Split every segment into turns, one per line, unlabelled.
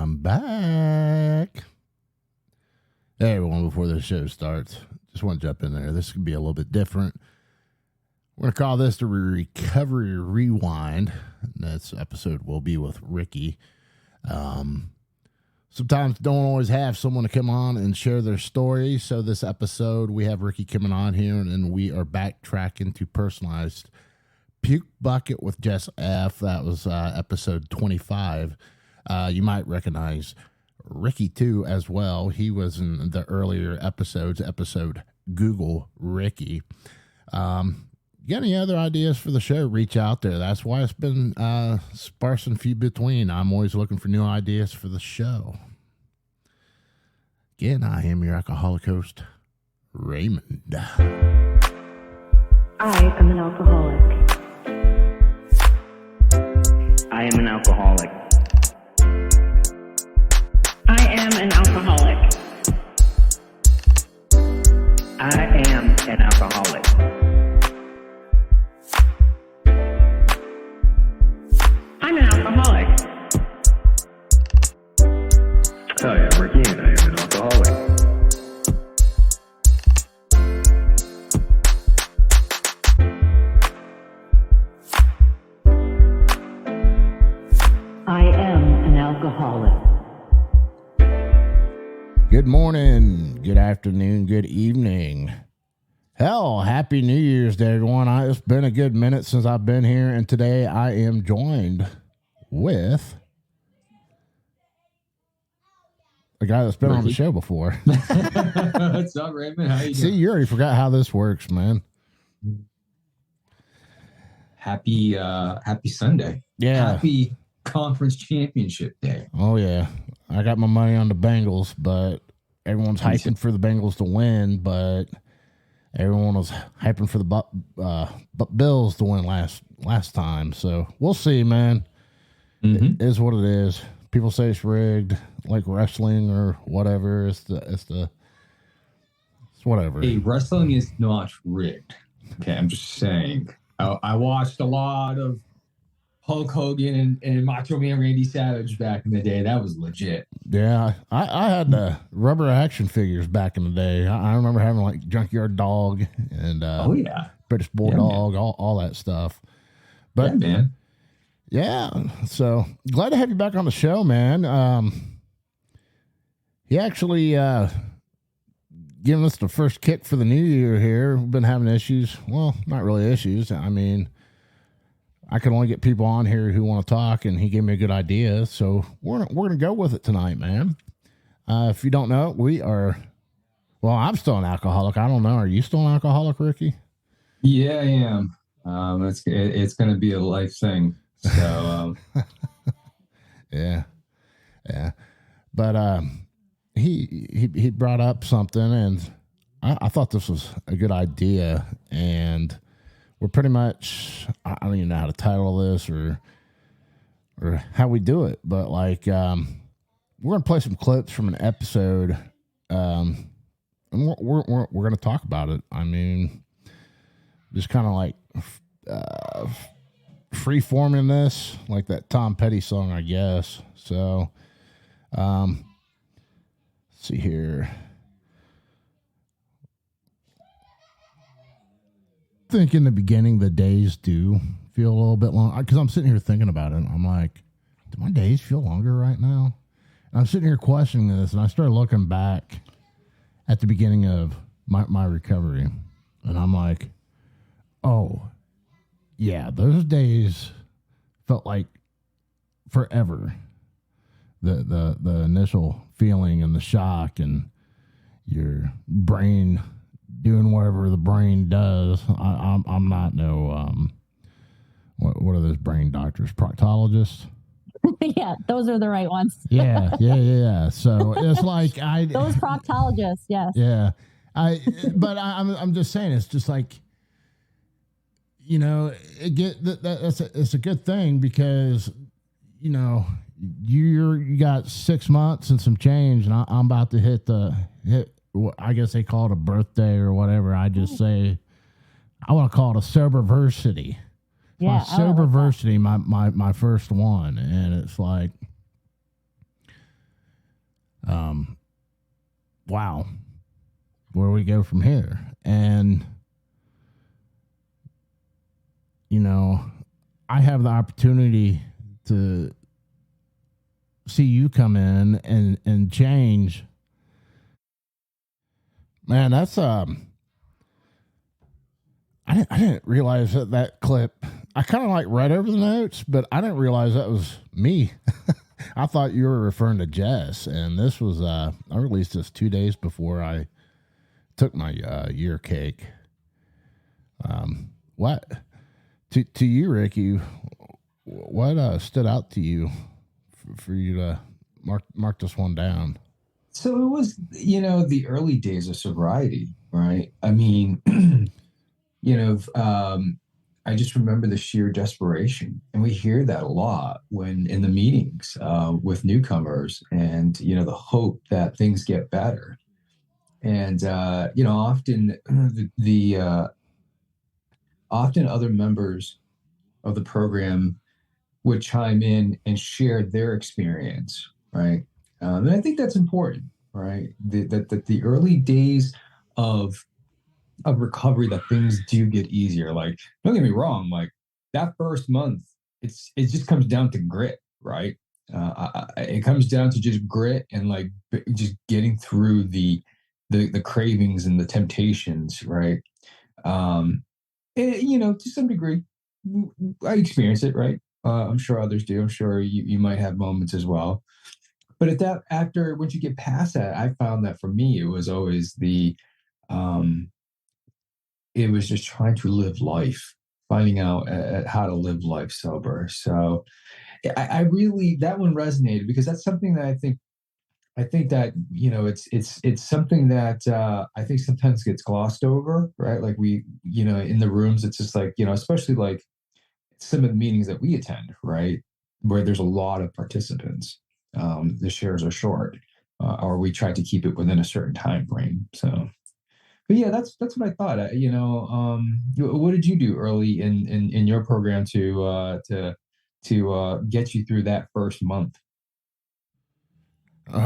I'm back. Hey, everyone, before the show starts, just want to jump in there. This could be a little bit different. We're going to call this the Recovery Rewind. This episode will be with Ricky. Sometimes don't always have someone to come on and share their story. So this episode, we have Ricky coming on here, and we are backtracking to personalized puke bucket with Jess F. That was episode 25. You might recognize Ricky, too, as well. He was in the earlier episode Google Ricky. You got any other ideas for the show? Reach out there. That's why it's been sparse and few between. I'm always looking for new ideas for the show. Again, I am your alcoholic host, Raymond.
I am an alcoholic.
I am an alcoholic.
I am an alcoholic.
I am an alcoholic.
I'm an alcoholic.
Oh yeah, Ricky, and I am an alcoholic.
I am an alcoholic.
Good morning, good afternoon, good evening. Hell, Happy New Year's to everyone. It's been a good minute since I've been here, and today I am joined with a guy that's been on the show before.
What's up, Raymond? How you doing?
See, you already forgot how this works, man.
Happy Sunday.
Yeah.
Happy Conference Championship Day.
Oh, yeah. I got my money on the Bengals, but everyone's hyping for the Bengals to win, but everyone was hyping for the Bills to win last time. So we'll see, man. It is what it is. People say it's rigged, like wrestling or whatever. It's whatever.
Hey, wrestling is not rigged. Okay, I'm just saying. I watched a lot of Hulk Hogan and Macho Man Randy Savage back in the day. That was legit.
Yeah, I had the rubber action figures back in the day. I remember having like Junkyard Dog and
Oh yeah,
British Bulldog, all that stuff. But
yeah, man.
yeah, so glad to have you back on the show, man. He actually giving us the first kick for the new year here. We've been having issues. Well, not really issues. I mean, I can only get people on here who want to talk, and he gave me a good idea. So we're gonna go with it tonight, man. If you don't know, we are. Well, I'm still an alcoholic. I don't know. Are you still an alcoholic, Ricky?
Yeah, I am. It's going to be a life thing. So
yeah. But he brought up something, and I thought this was a good idea, and we're pretty much, I don't even know how to title this or how we do it, but like we're gonna play some clips from an episode, and we're gonna talk about it. I mean, just kind of like free forming this, like that Tom Petty song, I guess. So, let's see here. I think in the beginning the days do feel a little bit long, because I'm sitting here thinking about it. I'm like, do my days feel longer right now? And I'm sitting here questioning this, and I started looking back at the beginning of my recovery, and I'm like, oh yeah, those days felt like forever. The initial feeling and the shock and your brain doing whatever the brain does. I'm not no what are those brain doctors? Proctologists?
Yeah, those are the right ones.
Yeah. So it's like
those proctologists, yes.
Yeah. I'm just saying, it's just like, you know, it's a good thing, because, you know, you got 6 months and some change, and I'm about to hit I guess they call it a birthday or whatever. I just say, I want to call it a soberversity.
Yeah,
my soberversity, my first one. And it's like, wow, where we go from here? And, you know, I have the opportunity to see you come in and change. Man, that's I didn't realize that clip. I kind of like read over the notes, but I didn't realize that was me. I thought you were referring to Jess, and this was I released this 2 days before I took my year cake. What to you, Ricky? What stood out to you for you to mark this one down?
So it was, the early days of sobriety, right? I mean, I just remember the sheer desperation, and we hear that a lot when in the meetings with newcomers, and the hope that things get better, and often often other members of the program would chime in and share their experience, right? And I think that's important, right? That the early days of recovery, that things do get easier. Like, don't get me wrong, like that first month, it just comes down to grit, right? It comes down to just grit and like just getting through the cravings and the temptations, right? And, to some degree, I experience it, right? I'm sure others do. I'm sure you might have moments as well. But once you get past that, I found that for me, it was always it was just trying to live life, finding out how to live life sober. So I really, that one resonated because that's something that I think that, it's something that I think sometimes gets glossed over, right? Like in the rooms, it's just like, especially like some of the meetings that we attend, right? Where there's a lot of participants, the shares are short, or we try to keep it within a certain time frame. So, but yeah, that's what I thought. What did you do early in your program to get you through that first month?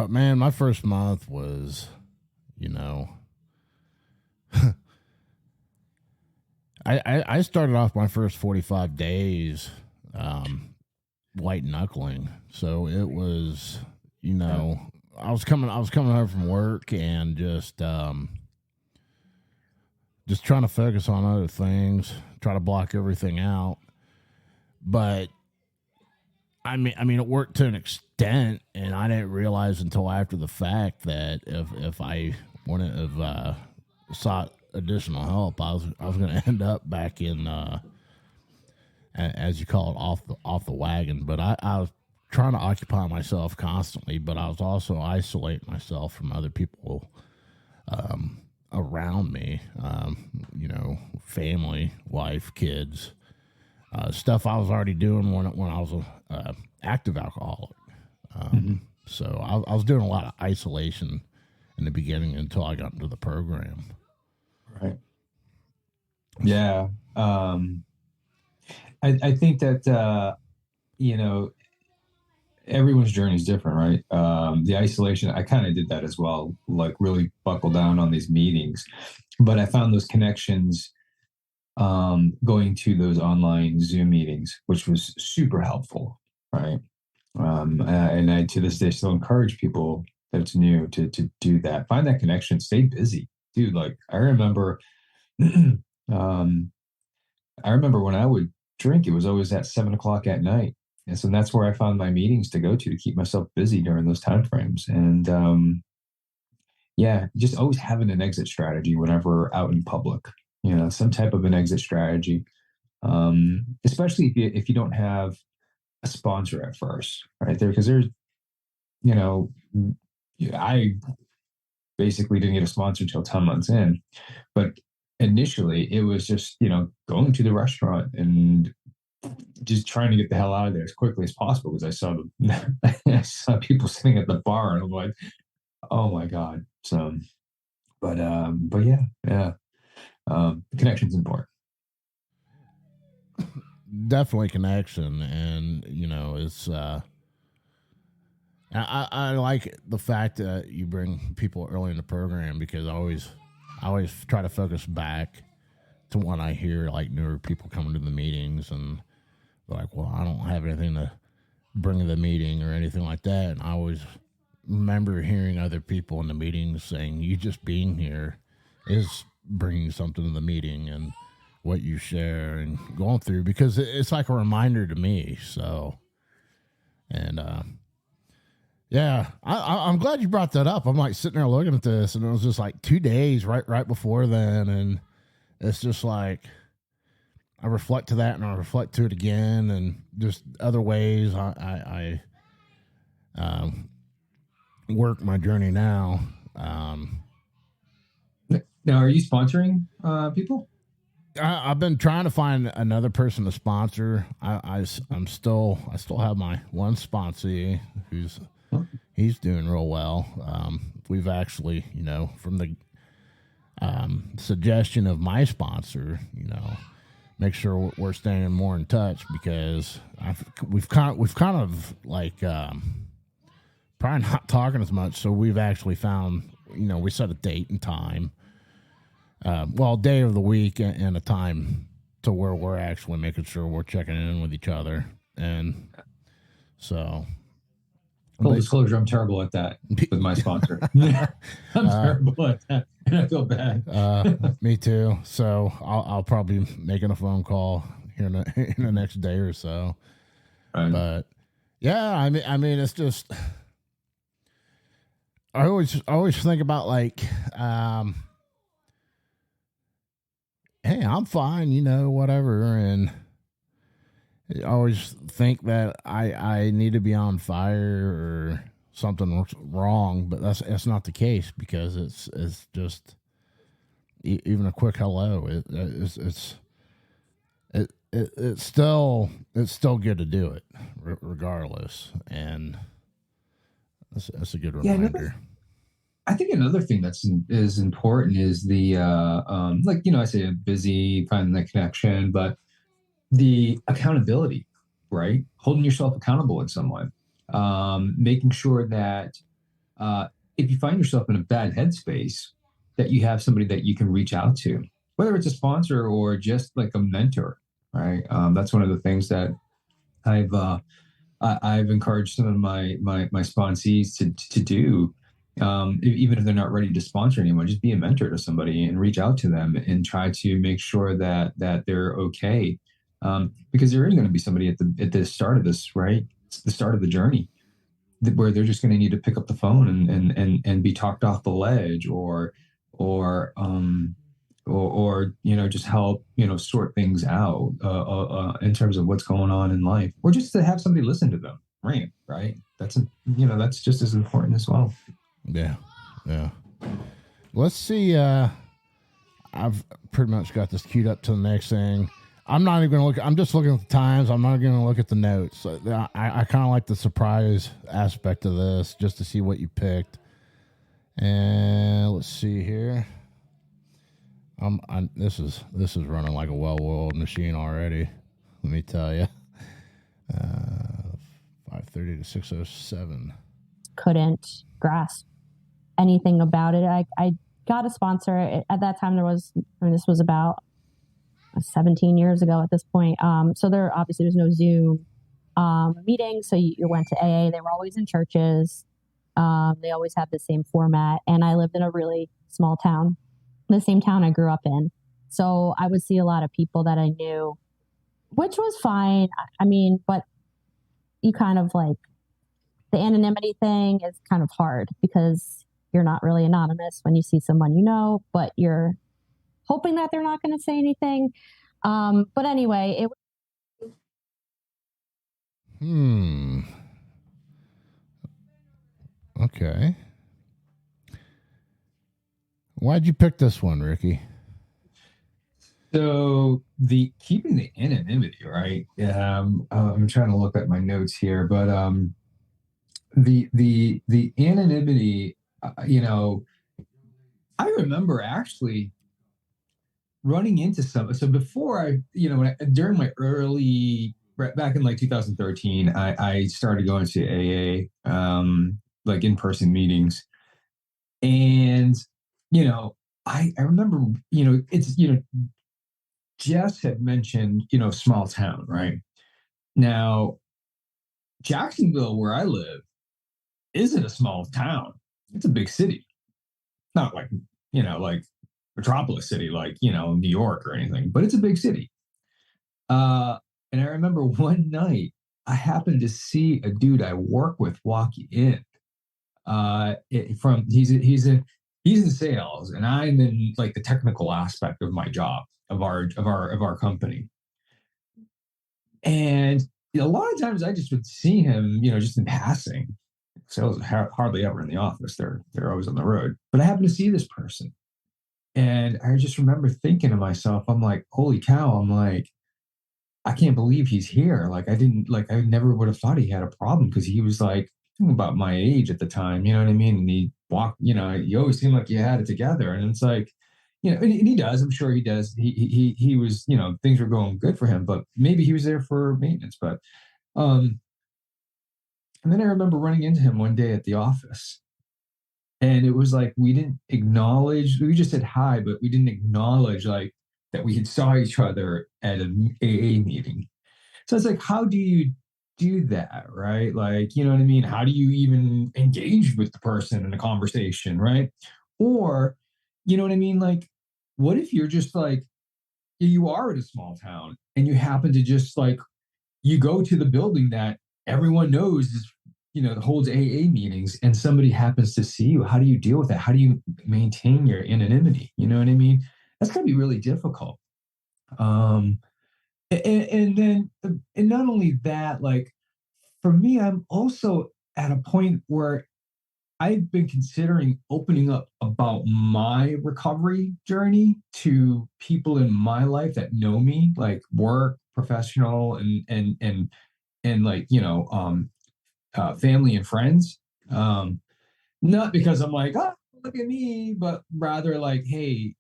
Man, my first month was, you know, I started off my first 45 days white knuckling. So it was, I was coming home from work and just trying to focus on other things, try to block everything out. But I mean, it worked to an extent, and I didn't realize until after the fact that if I wouldn't have sought additional help, I was going to end up back in, as you call it, off the wagon. But I was trying to occupy myself constantly, but I was also isolating myself from other people around me. Family, wife, kids. Stuff I was already doing when I was a active alcoholic. So I was doing a lot of isolation in the beginning until I got into the program.
Right. Yeah. I think that, everyone's journey is different, right? The isolation, I kind of did that as well, like really buckle down on these meetings. But I found those connections going to those online Zoom meetings, which was super helpful, right? And I, to this day, still encourage people that's new to do that. Find that connection, stay busy. Dude, like I remember, I remember when I would drink, it was always at 7 o'clock at night. And so that's where I found my meetings to go to keep myself busy during those time frames. And yeah, just always having an exit strategy whenever out in public, some type of an exit strategy. Especially if you don't have a sponsor at first, right? Because there's, I basically didn't get a sponsor until 10 months in, but initially it was just, going to the restaurant and just trying to get the hell out of there as quickly as possible because I saw I saw people sitting at the bar and I'm like, oh my God. So, but yeah. Connection's important.
Definitely connection, and it's I like the fact that you bring people early in the program because I always try to focus back to when I hear like newer people coming to the meetings and they're like, well, I don't have anything to bring to the meeting or anything like that. And I always remember hearing other people in the meetings saying, you just being here is bringing something to the meeting and what you share and going through because it's like a reminder to me. So, and, yeah, I'm glad you brought that up. I'm like sitting there looking at this, and it was just like 2 days right before then, and it's just like I reflect to that, and I reflect to it again, and just other ways I work my journey now.
Now, are you sponsoring people?
I've been trying to find another person to sponsor. I still have my one sponsee he's doing real well. We've actually, from the suggestion of my sponsor, make sure we're staying more in touch because we've kind of like probably not talking as much. So we've actually found, we set a date and time. Day of the week and a time to where we're actually making sure we're checking in with each other. And so.
Full disclosure, I'm terrible at that with my sponsor. I'm terrible at that, and I feel bad.
Me too. So I'll probably be making a phone call here in the next day or so. Right. But yeah, I mean, it's just I always think about like, hey, I'm fine, whatever, and I always think that I need to be on fire or something wrong, but that's not the case because it's just even a quick hello. It's still good to do it regardless, and that's a good reminder.
I think another thing is important is the I say busy finding that connection, but the accountability, right? Holding yourself accountable in some way, making sure that if you find yourself in a bad headspace, that you have somebody that you can reach out to, whether it's a sponsor or just like a mentor, right? That's one of the things that I've encouraged some of my sponsees to do. Even if they're not ready to sponsor anyone, just be a mentor to somebody and reach out to them and try to make sure that they're okay. Because there is going to be somebody at the start of this, right? It's the start of the journey where they're just going to need to pick up the phone and be talked off the ledge or just help, sort things out in terms of what's going on in life, or just to have somebody listen to them. Right. That's just as important as well.
Yeah. Let's see. I've pretty much got this queued up to the next thing. I'm not even going to look. I'm just looking at the times. I'm not going to look at the notes. I kind of like the surprise aspect of this, just to see what you picked. And let's see here. This is running like a well-oiled machine already. Let me tell you. 5:30 to 6:07.
Couldn't grasp anything about it. I got a sponsor at that time. This was about 17 years ago at this point. So there obviously was no Zoom meeting. So you went to AA. They were always in churches. They always had the same format. And I lived in a really small town, the same town I grew up in. So I would see a lot of people that I knew, which was fine. I mean, but you kind of like the anonymity thing is kind of hard because you're not really anonymous when you see someone but you're hoping that they're not going to say anything. But anyway,
Okay. Why'd you pick this one, Ricky?
So keeping the anonymity, right? I'm trying to look at my notes here, but the anonymity, I remember actually running into some. So before during my early back in like 2013, I started going to AA, like in-person meetings. And, I remember, Jess had mentioned, small town, right? Now, Jacksonville, where I live, isn't a small town. It's a big city. Not like, like metropolis city, like, New York or anything, but it's a big city. And I remember one night I happened to see a dude I work with walk in. He's in sales, and I'm in like the technical aspect of my job of our company. And a lot of times I just would see him, just in passing. Sales hardly ever in the office. They're always on the road. But I happened to see this person, and I just remember thinking to myself, I'm like, holy cow! I'm like, I can't believe he's here. Like I never would have thought he had a problem because he was like about my age at the time, you know what I mean? And he walked, he always seemed like he had it together. And it's like, and he does, I'm sure he does. He was, things were going good for him, but maybe he was there for maintenance. But and then I remember running into him one day at the office. And it was like we just said hi, but we didn't acknowledge like that we had saw each other at an AA meeting. So it's like, how do you do that, right? Like, you know what I mean? How do you even engage with the person in a conversation, right? Or, you know what I mean? Like, what if you're just like, you are in a small town and you happen to just like, you go to the building that everyone knows is, holds AA meetings, and somebody happens to see you. How do you deal with that? How do you maintain your anonymity? You know what I mean? That's going to be really difficult. And then, and not only that, like for me, I'm also at a point where I've been considering opening up about my recovery journey to people in my life that know me, like work, professional, and like, family and friends. Not because I'm like, oh, look at me, but rather like, hey,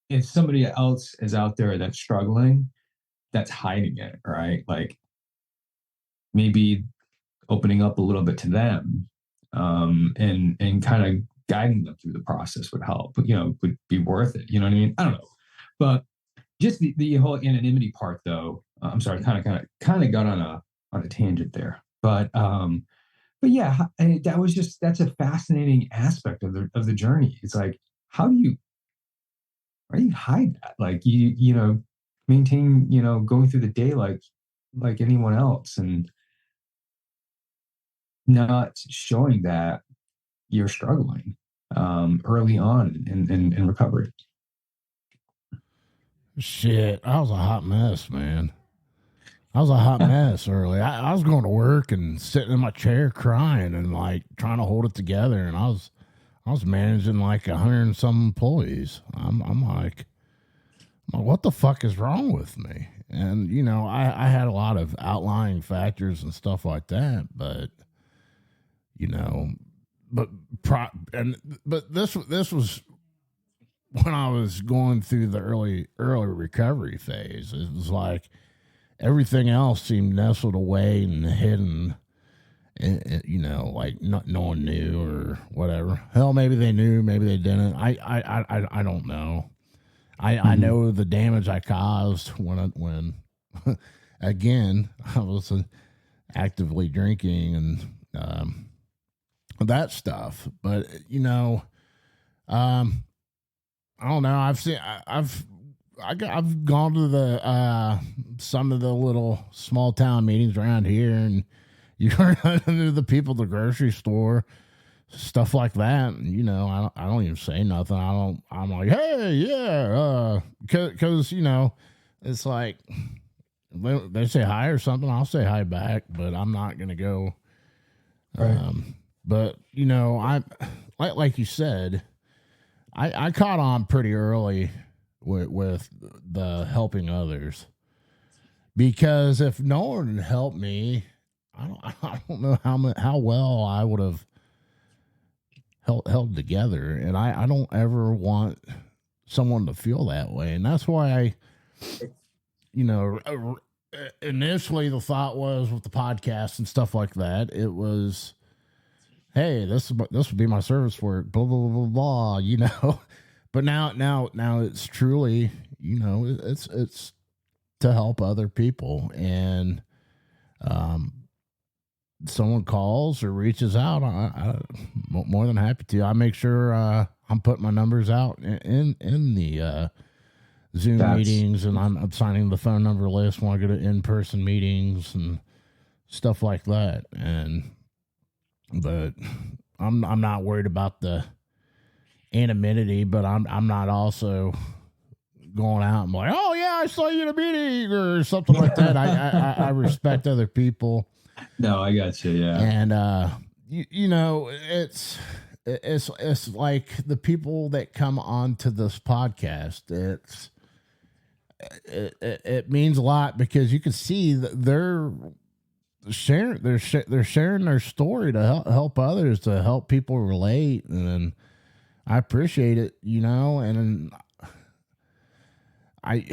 if somebody else is out there that's struggling, that's hiding it, right? Like maybe opening up a little bit to them, and kind of guiding them through the process would help, would be worth it. You know what I mean? I don't know. But just the whole anonymity part though, I'm sorry, kind of got on a tangent there. But yeah, that's a fascinating aspect of the journey. It's like, how do you hide that? Like maintain, going through the day like anyone else, and not showing that you're struggling early on in recovery.
Shit, I was a hot mess, man. I was a hot mess early. I was going to work and sitting in my chair crying and like trying to hold it together, and I was managing like 100 and some employees. I'm like, what the fuck is wrong with me? And I had a lot of outlying factors and stuff like that, but but this was when I was going through the early recovery phase. It was like everything else seemed nestled away and hidden. Like no one knew or whatever. Hell, maybe they knew, maybe they didn't. I don't know. I know the damage I caused when again I was actively drinking and that stuff. But I don't know. I've gone to the some of the little small town meetings around here, and you run into the people at the grocery store, stuff like that. And, I don't even say nothing. I'm like, hey, yeah, because it's like they say hi or something, I'll say hi back, but I'm not gonna go.
Right.
But I like you said, I caught on pretty early with the helping others, because if no one had helped me, I don't know how well I would have held together, and I don't ever want someone to feel that way, and that's why initially the thought was with the podcast and stuff like that, it was, hey, this would be my service for it, blah blah blah blah blah, you know. But now it's truly, you know, it's to help other people, and someone calls or reaches out, I'm more than happy to. I make sure I'm putting my numbers out in the Zoom meetings, and I'm signing the phone number list when I go to in-person meetings and stuff like that. But I'm not worried about the anonymity, but I'm not also going out and like, oh yeah, I saw you in a meeting or something like that. I respect other people.
No, I got you. Yeah,
and you know, it's like the people that come onto this podcast. It means a lot because you can see that they're sharing their story to help others, to help people relate, and I appreciate it, you know. And I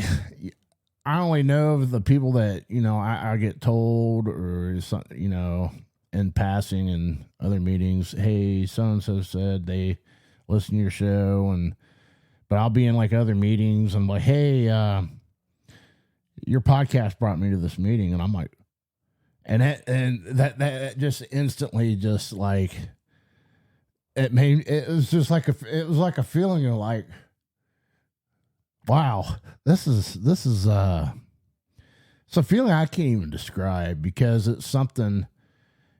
only know of the people that, you know, I get told, or something, you know, in passing in other meetings, hey, so and so said they listen to your show, but I'll be in like other meetings and like, hey, your podcast brought me to this meeting, and I'm like, and that just instantly just like it was like a feeling of like, wow, this is it's a feeling I can't even describe, because it's something,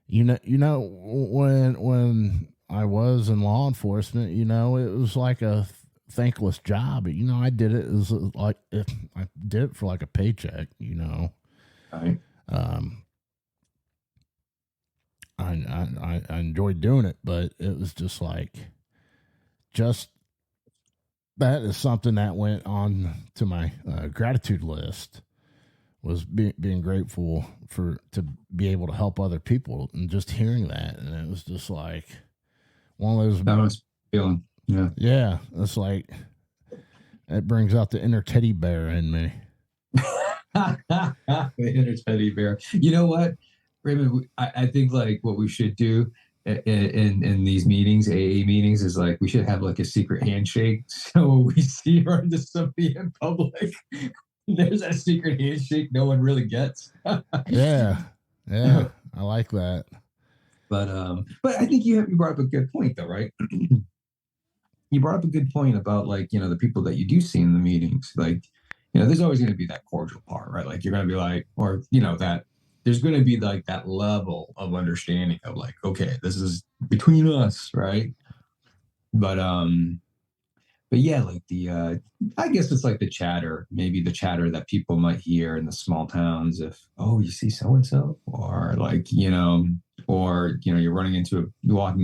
you know when I was in law enforcement, you know, it was like a thankless job. You know, I did it as like, if I did it for like a paycheck, you know.
right.
I enjoyed doing it, but it was just like, that is something that went on to my gratitude list, was being grateful to be able to help other people, and just hearing that. And it was just like one of those,
That was feeling.
Yeah. It's like, it brings out the inner teddy bear in me.
The inner teddy bear. You know what, Raymond? I think like what we should do in these meetings, AA meetings, is like we should have like a secret handshake. So when we see her into somebody in public, there's that secret handshake no one really gets.
Yeah, I like that.
But I think you brought up a good point though, right? You brought up a good point about, like, you know, the people that you do see in the meetings. Like, you know, there's always going to be that cordial part, right? Like, you're going to be like, or, you know, that there's going to be like that level of understanding of like, okay, this is between us, right? But yeah, like I guess it's like the chatter, maybe the chatter that people might hear in the small towns, if, oh, you see so and so, or like, you know, or, you know, you're walking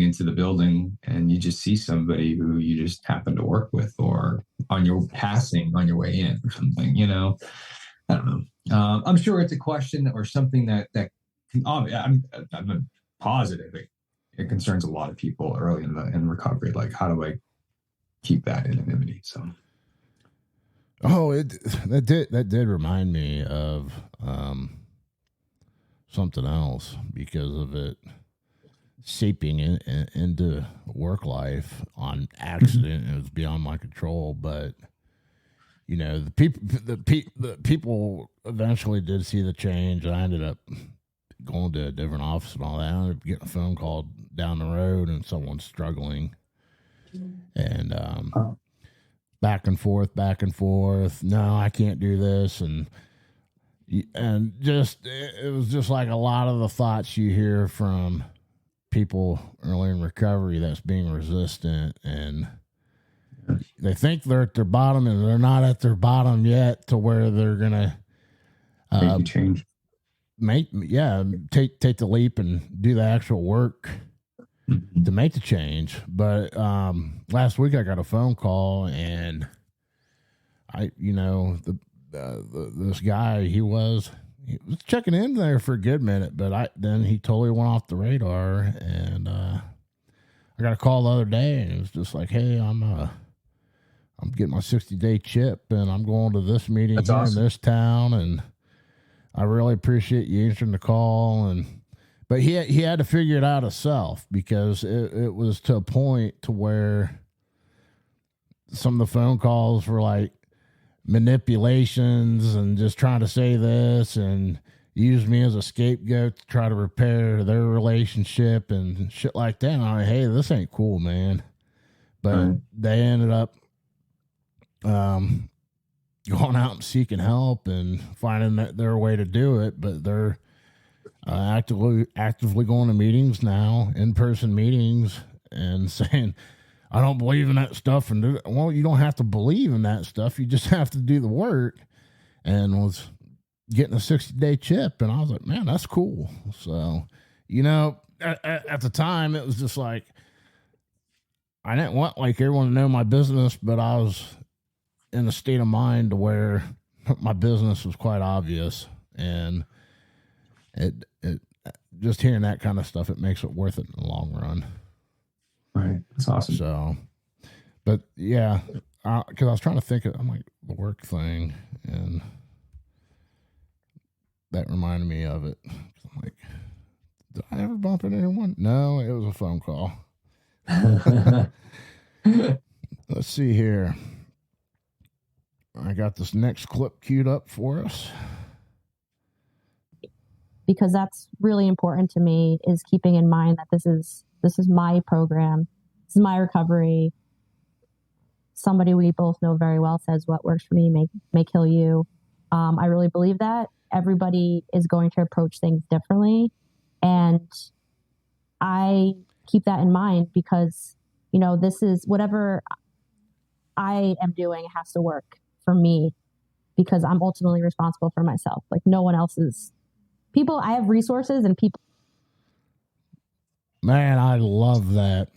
into the building and you just see somebody who you just happen to work with, or on your way in or something, you know. I don't know. I'm sure it's a question or something that I'm positive it concerns a lot of people early in recovery. Like, how do I keep that anonymity? So,
that did remind me of something else, because of it seeping into work life on accident. It was beyond my control, but you know, the people eventually did see the change. I ended up going to a different office and all that. I ended up getting a phone call down the road, and someone's struggling, and back and forth. No, I can't do this, and just it was just like a lot of the thoughts you hear from people early in recovery that's being resistant, and they think they're at their bottom, and they're not at their bottom yet, to where they're gonna
change.
Take the leap and do the actual work to make the change. But last week I got a phone call, and this guy, he was checking in there for a good minute, but then he totally went off the radar. And I got a call the other day, and it was just like, hey, I'm getting my 60-day chip, and I'm going to this meeting in this town, and I really appreciate you answering the call. But he had to figure it out himself, because it was to a point to where some of the phone calls were like manipulations and just trying to say this and use me as a scapegoat to try to repair their relationship and shit like that. And I'm like, hey, this ain't cool, man. But they ended up going out and seeking help and finding their way to do it. But they're actively going to meetings now, in-person meetings, and saying, I don't believe in that stuff. And well, you don't have to believe in that stuff. You just have to do the work. And was getting a 60-day chip. And I was like, man, that's cool. So, at the time, it was just like, I didn't want like everyone to know my business, but I was in a state of mind where my business was quite obvious. And it just hearing that kind of stuff, it makes it worth it in the long run.
Right. That's awesome.
So, but yeah, because I was trying to think of, I'm like, the work thing, and that reminded me of it. I'm like, did I ever bump into anyone? No, it was a phone call. Let's see here. I got this next clip queued up for us.
Because that's really important to me, is keeping in mind that this is my program. This is my recovery. Somebody we both know very well says what works for me may kill you. I really believe that. Everybody is going to approach things differently. And I keep that in mind because, this is whatever I am doing has to work for me, because I'm ultimately responsible for myself. Like no one else is. People, I have resources and people.
Man, I love that.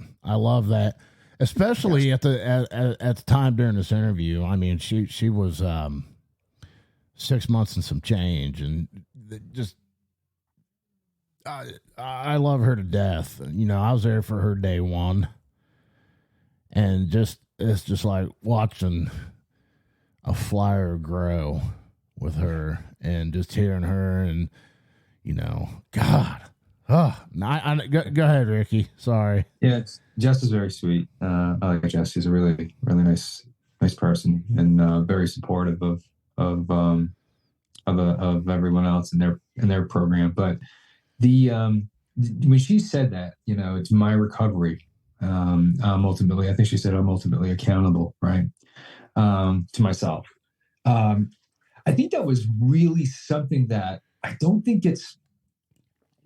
Especially at the time during this interview. I mean, she was 6 months and some change, and just I love her to death. I was there for her day one, and it's just like watching a flyer grow with her, and just hearing her, and God. Oh, go ahead, Ricky. Sorry.
Yeah, Jess is very sweet. I like Jess. She's a really, really nice person, and very supportive of everyone else in their program. But when she said that, it's my recovery. I think she said I'm ultimately accountable, right, to myself. I think that was really something that I don't think you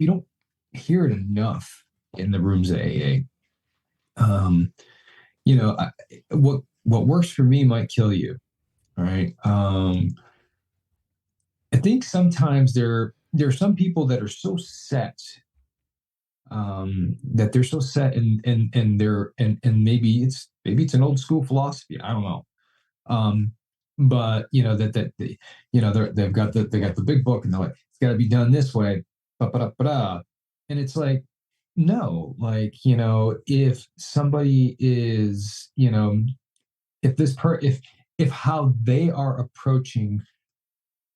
don't hear it enough in the rooms of AA. What works for me might kill you. All right. I think sometimes there are some people that are so set, that they're so set and maybe it's an old school philosophy. I don't know. But that they've got the big book, and they're like, it's got to be done this way. And it's like, no, like, if somebody is, if how they are approaching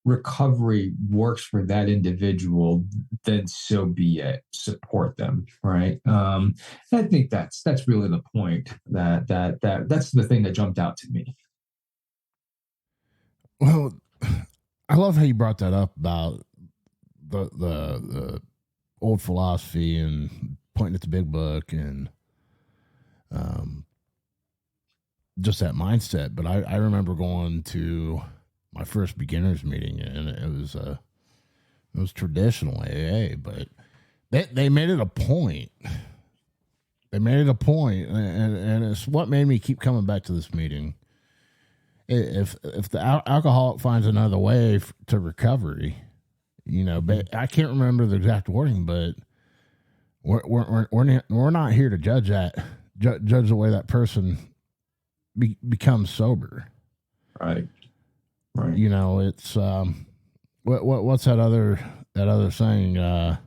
recovery works for that individual, then so be it. Support them, right? I think that's really the point. That's the thing that jumped out to me.
Well, I love how you brought that up about the old philosophy and pointing at the big book and just that mindset. But I remember going to my first beginners meeting, and it was traditional AA, but they made it a point. They made it a point, and it's what made me keep coming back to this meeting. If the alcoholic finds another way to recovery, but I can't remember the exact wording, but we're not here to judge judge the way that person becomes sober.
Right.
It's what's that other saying?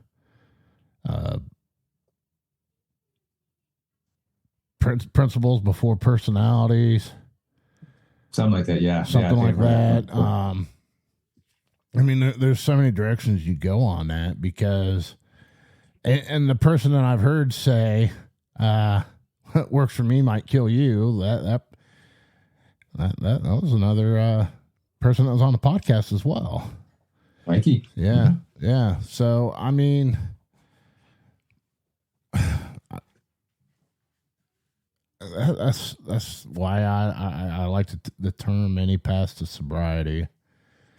Principles before personalities.
Something like that, yeah.
Something like that. I mean, there's so many directions you go on that because, and the person that I've heard say, what works for me might kill you. That was another person that was on the podcast as well.
Mikey.
Yeah. Yeah. So, I mean, that's why I like the term many paths to sobriety.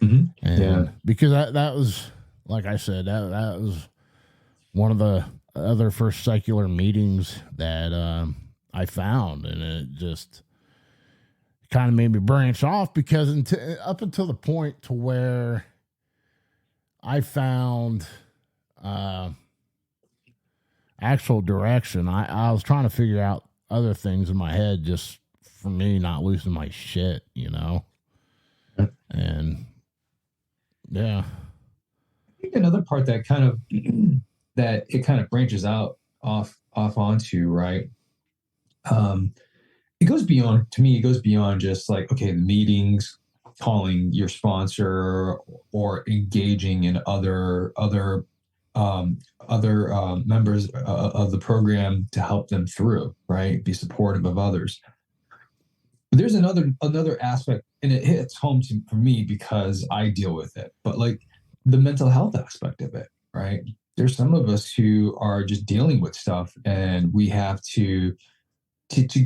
Mm-hmm.
And because that was, like I said, that was one of the other first secular meetings that I found, and it just kind of made me branch off because up until the point to where I found actual direction, I was trying to figure out other things in my head just for me not losing my shit, you know? And yeah.
I think another part that kind of that it kind of branches out off onto, right? It goes beyond, to me, it goes beyond just like, okay, the meetings, calling your sponsor or engaging in other members of the program to help them through, right? Be supportive of others. But there's another aspect, and it hits home for me because I deal with it. But like the mental health aspect of it, right? There's some of us who are just dealing with stuff, and we have to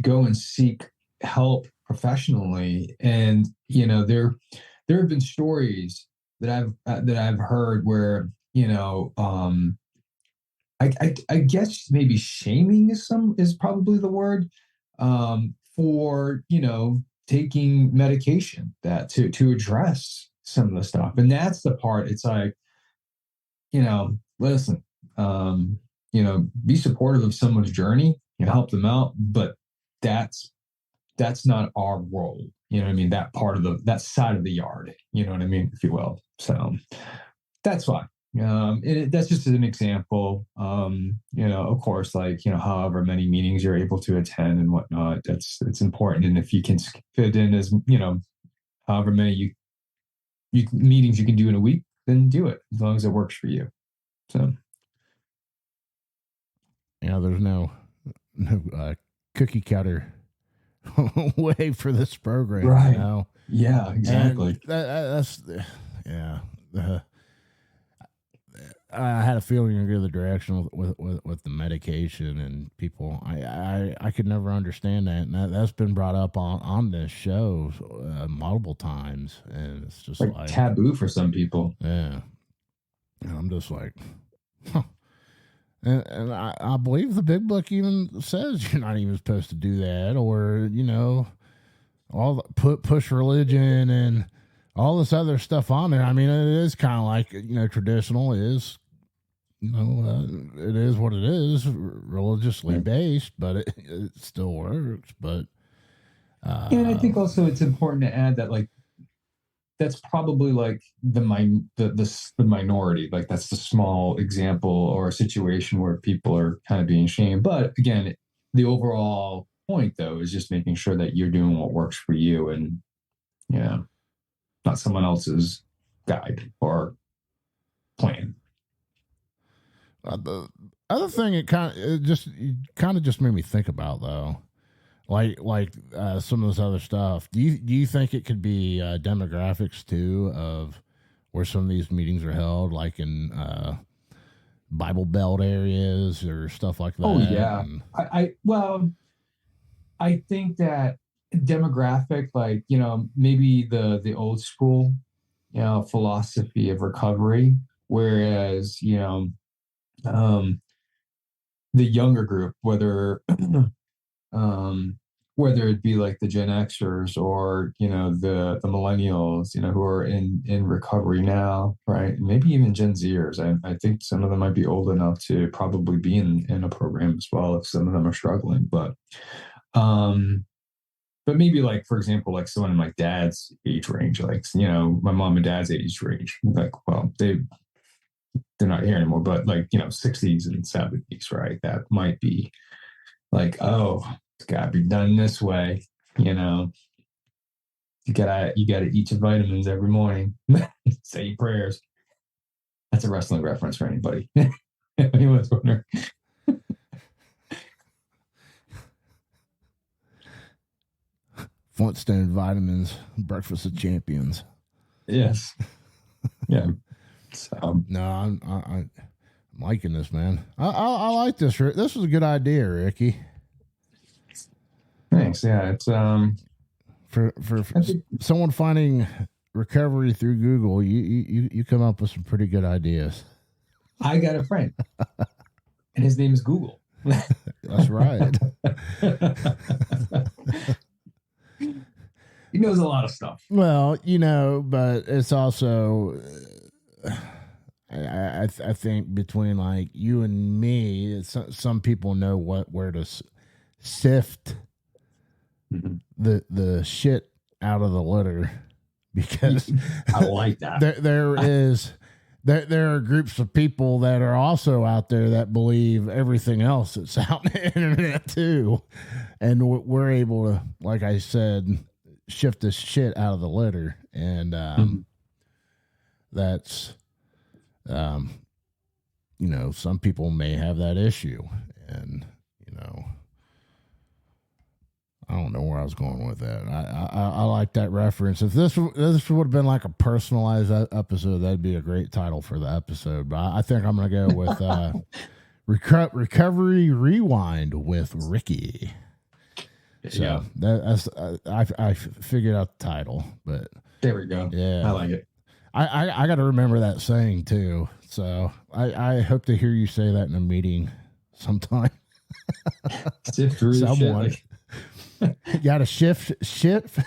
go and seek help professionally. And you know, there have been stories that I've heard where, you know, I guess maybe shaming is probably the word, for, you know, taking medication that to address some of the stuff. And that's the part. It's like, you know, listen, you know, be supportive of someone's journey, you know, help them out, but that's not our role. You know what I mean? That part of that side of the yard, you know what I mean, if you will. So that's why. That's just an example. You know, of course, like, you know, however many meetings you're able to attend and whatnot, it's important. And if you can fit in as, you know, however many meetings you can do in a week, then do it as long as it works for you. So,
yeah, there's no cookie cutter way for this program,
right?
You know?
Yeah, exactly.
That's yeah. I had a feeling you're go the direction with the medication and people. I could never understand that, and that's been brought up on this show multiple times, and it's just like
taboo for some people.
Yeah, and I'm just like, huh. And I believe the big book even says you're not even supposed to do that, or you know, all the push religion and all this other stuff on there. I mean, it is kind of like, you know, traditional is, you know, it is what it is, religiously based, but it still works. But
and I think also it's important to add that, like, that's probably like the minority, like that's the small example or a situation where people are kind of being shamed. But again, the overall point though is just making sure that you're doing what works for you, and yeah, not someone else's guide or plan.
The other thing it kind of just made me think about though, like some of this other stuff. Do you think it could be demographics too of where some of these meetings are held, like in Bible Belt areas or stuff like that?
Oh yeah, I think that demographic, like, you know, maybe the old school, you know, philosophy of recovery, whereas, you know, the younger group, whether it be like the Gen Xers or, you know, the millennials, you know, who are in recovery now, right? Maybe even Gen Zers. I think some of them might be old enough to probably be in a program as well if some of them are struggling. But maybe, like, for example, like someone in my dad's age range, like, you know, my mom and dad's age range, like, well, they're not here anymore, but like, you know, 60s and 70s, right? That might be like, oh, it's got to be done this way, you know. You gotta eat your vitamins every morning. Say your prayers. That's a wrestling reference for anybody. Anyone's wondering.
Flintstone vitamins, breakfast of champions.
Yes. Yeah. So
No, I'm liking this, man. I like this. This was a good idea, Ricky.
thanks. Yeah, it's
For someone finding recovery through Google, you come up with some pretty good ideas.
I got a friend, and his name is Google.
That's right.
He knows a lot of stuff.
Well, but it's also, I think between like you and me, some people know where to sift the shit out of the litter, because
I like that.
There are groups of people that are also out there that believe everything else that's out on the internet too, and we're able to, like I said, shift this shit out of the litter, and that's some people may have that issue, and I don't know where I was going with that. I like that reference. If this would have been like a personalized episode, that'd be a great title for the episode. But I think I'm going to go with Recovery Rewind with Ricky. So
Yeah.
that's I figured out the title, but
There we go.
yeah,
I like it.
I got to remember that saying too. So I hope to hear you say that in a meeting sometime.
Sift through the
Someone.
shit.
Got to shift sift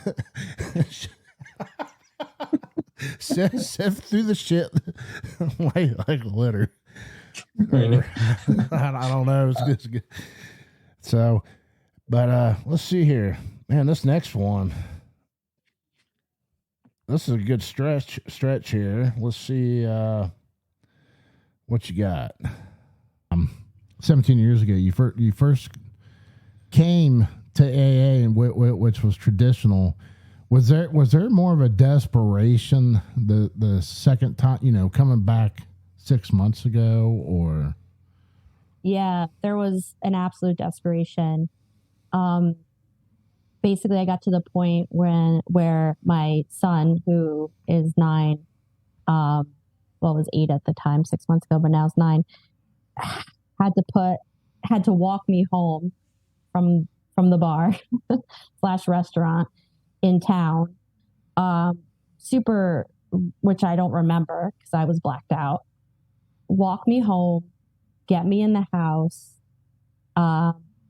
through the shit like litter.
Right.
I don't know. It's good. So, but let's see here, man. This next one, this is a good stretch here. Let's see what you got. 17 years ago, you first came to AA, and which was traditional. Was there more of a desperation the second time, coming back 6 months ago, or?
Yeah, there was an absolute desperation. Basically, I got to the point where my son, who is 9, was 8 at the time, 6 months ago, but now is 9, had to walk me home from the bar / restaurant in town. Which I don't remember because I was blacked out. Walk me home, get me in the house,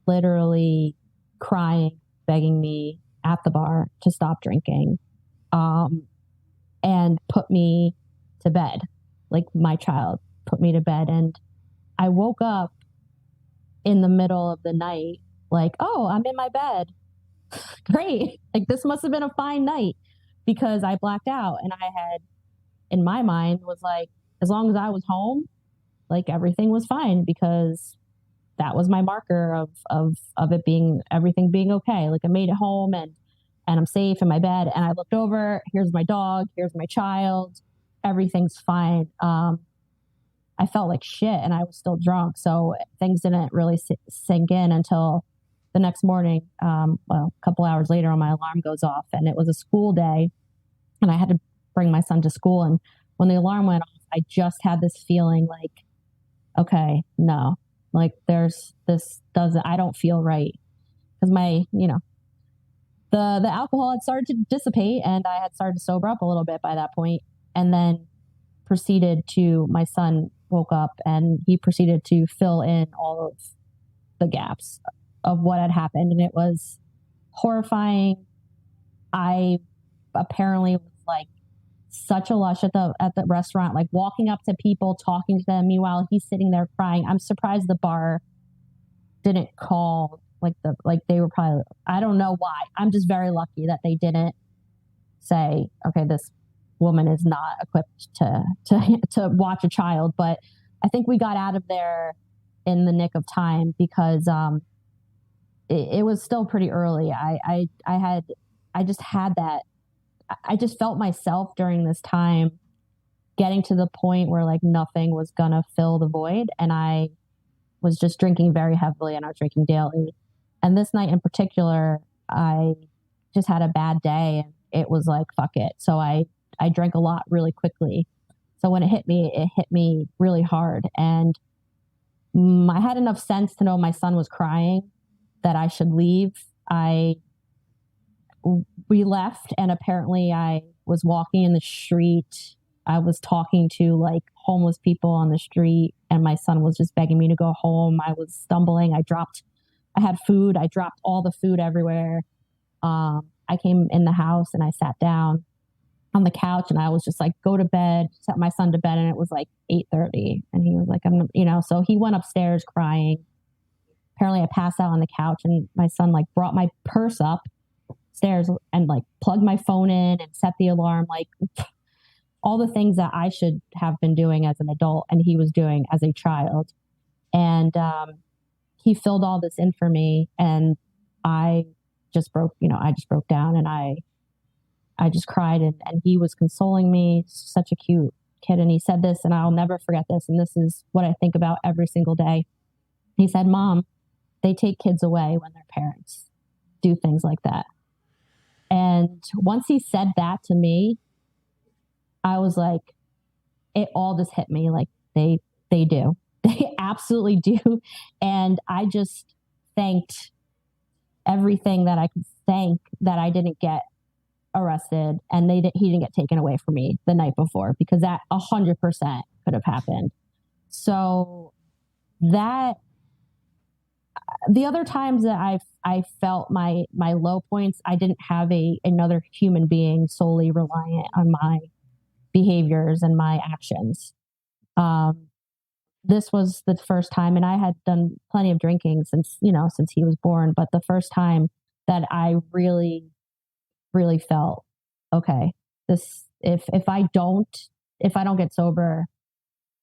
literally crying, begging me at the bar to stop drinking, and put me to bed. Like my child put me to bed. And I woke up in the middle of the night like, oh, I'm in my bed. Great. Like this must have been a fine night, because I blacked out, and I had, in my mind, was like, as long as I was home, like everything was fine, because that was my marker of it being, everything being okay. Like I made it home, and I'm safe in my bed, and I looked over, here's my dog, here's my child, everything's fine. I felt like shit, and I was still drunk, so things didn't really sink in until the next morning. A couple hours later, my alarm goes off, and it was a school day, and I had to bring my son to school. And when the alarm went off, I just had this feeling like, okay, no, like I don't feel right, because my, the alcohol had started to dissipate, and I had started to sober up a little bit by that point. And then my son woke up, and he proceeded to fill in all of the gaps of what had happened. And it was horrifying. I apparently was like such a lush at the restaurant, like walking up to people, talking to them. Meanwhile, he's sitting there crying. I'm surprised the bar didn't call, they were probably, I don't know why. I'm just very lucky that they didn't say, okay, this woman is not equipped to watch a child. But I think we got out of there in the nick of time, because it was still pretty early. I just had that I just felt myself during this time getting to the point where like nothing was going to fill the void. And I was just drinking very heavily, and I was drinking daily. And this night in particular, I just had a bad day, and it was like, fuck it. So I drank a lot really quickly. So when it hit me really hard. And I had enough sense to know my son was crying, that I should leave. We left, and apparently I was walking in the street. I was talking to like homeless people on the street, and my son was just begging me to go home. I was stumbling. I had food. I dropped all the food everywhere. I came in the house and I sat down on the couch, and I was just like, go to bed, set my son to bed. And it was like 8:30, and he was like, so he went upstairs crying. Apparently I passed out on the couch, and my son like brought my purse upstairs and like plugged my phone in and set the alarm, like all the things that I should have been doing as an adult and he was doing as a child. And he filled all this in for me, and I just broke down, and I just cried, and he was consoling me. Such a cute kid. And he said this, and I'll never forget this. And this is what I think about every single day. He said, Mom, they take kids away when their parents do things like that. And once he said that to me, I was like, it all just hit me. Like they do. They absolutely do. And I just thanked everything that I could thank that I didn't get arrested, and he didn't get taken away from me the night before, because that 100% could have happened. So that the other times that I felt my low points, I didn't have another human being solely reliant on my behaviors and my actions. This was the first time, and I had done plenty of drinking since he was born, but the first time that I really, really felt, okay, this, if I don't get sober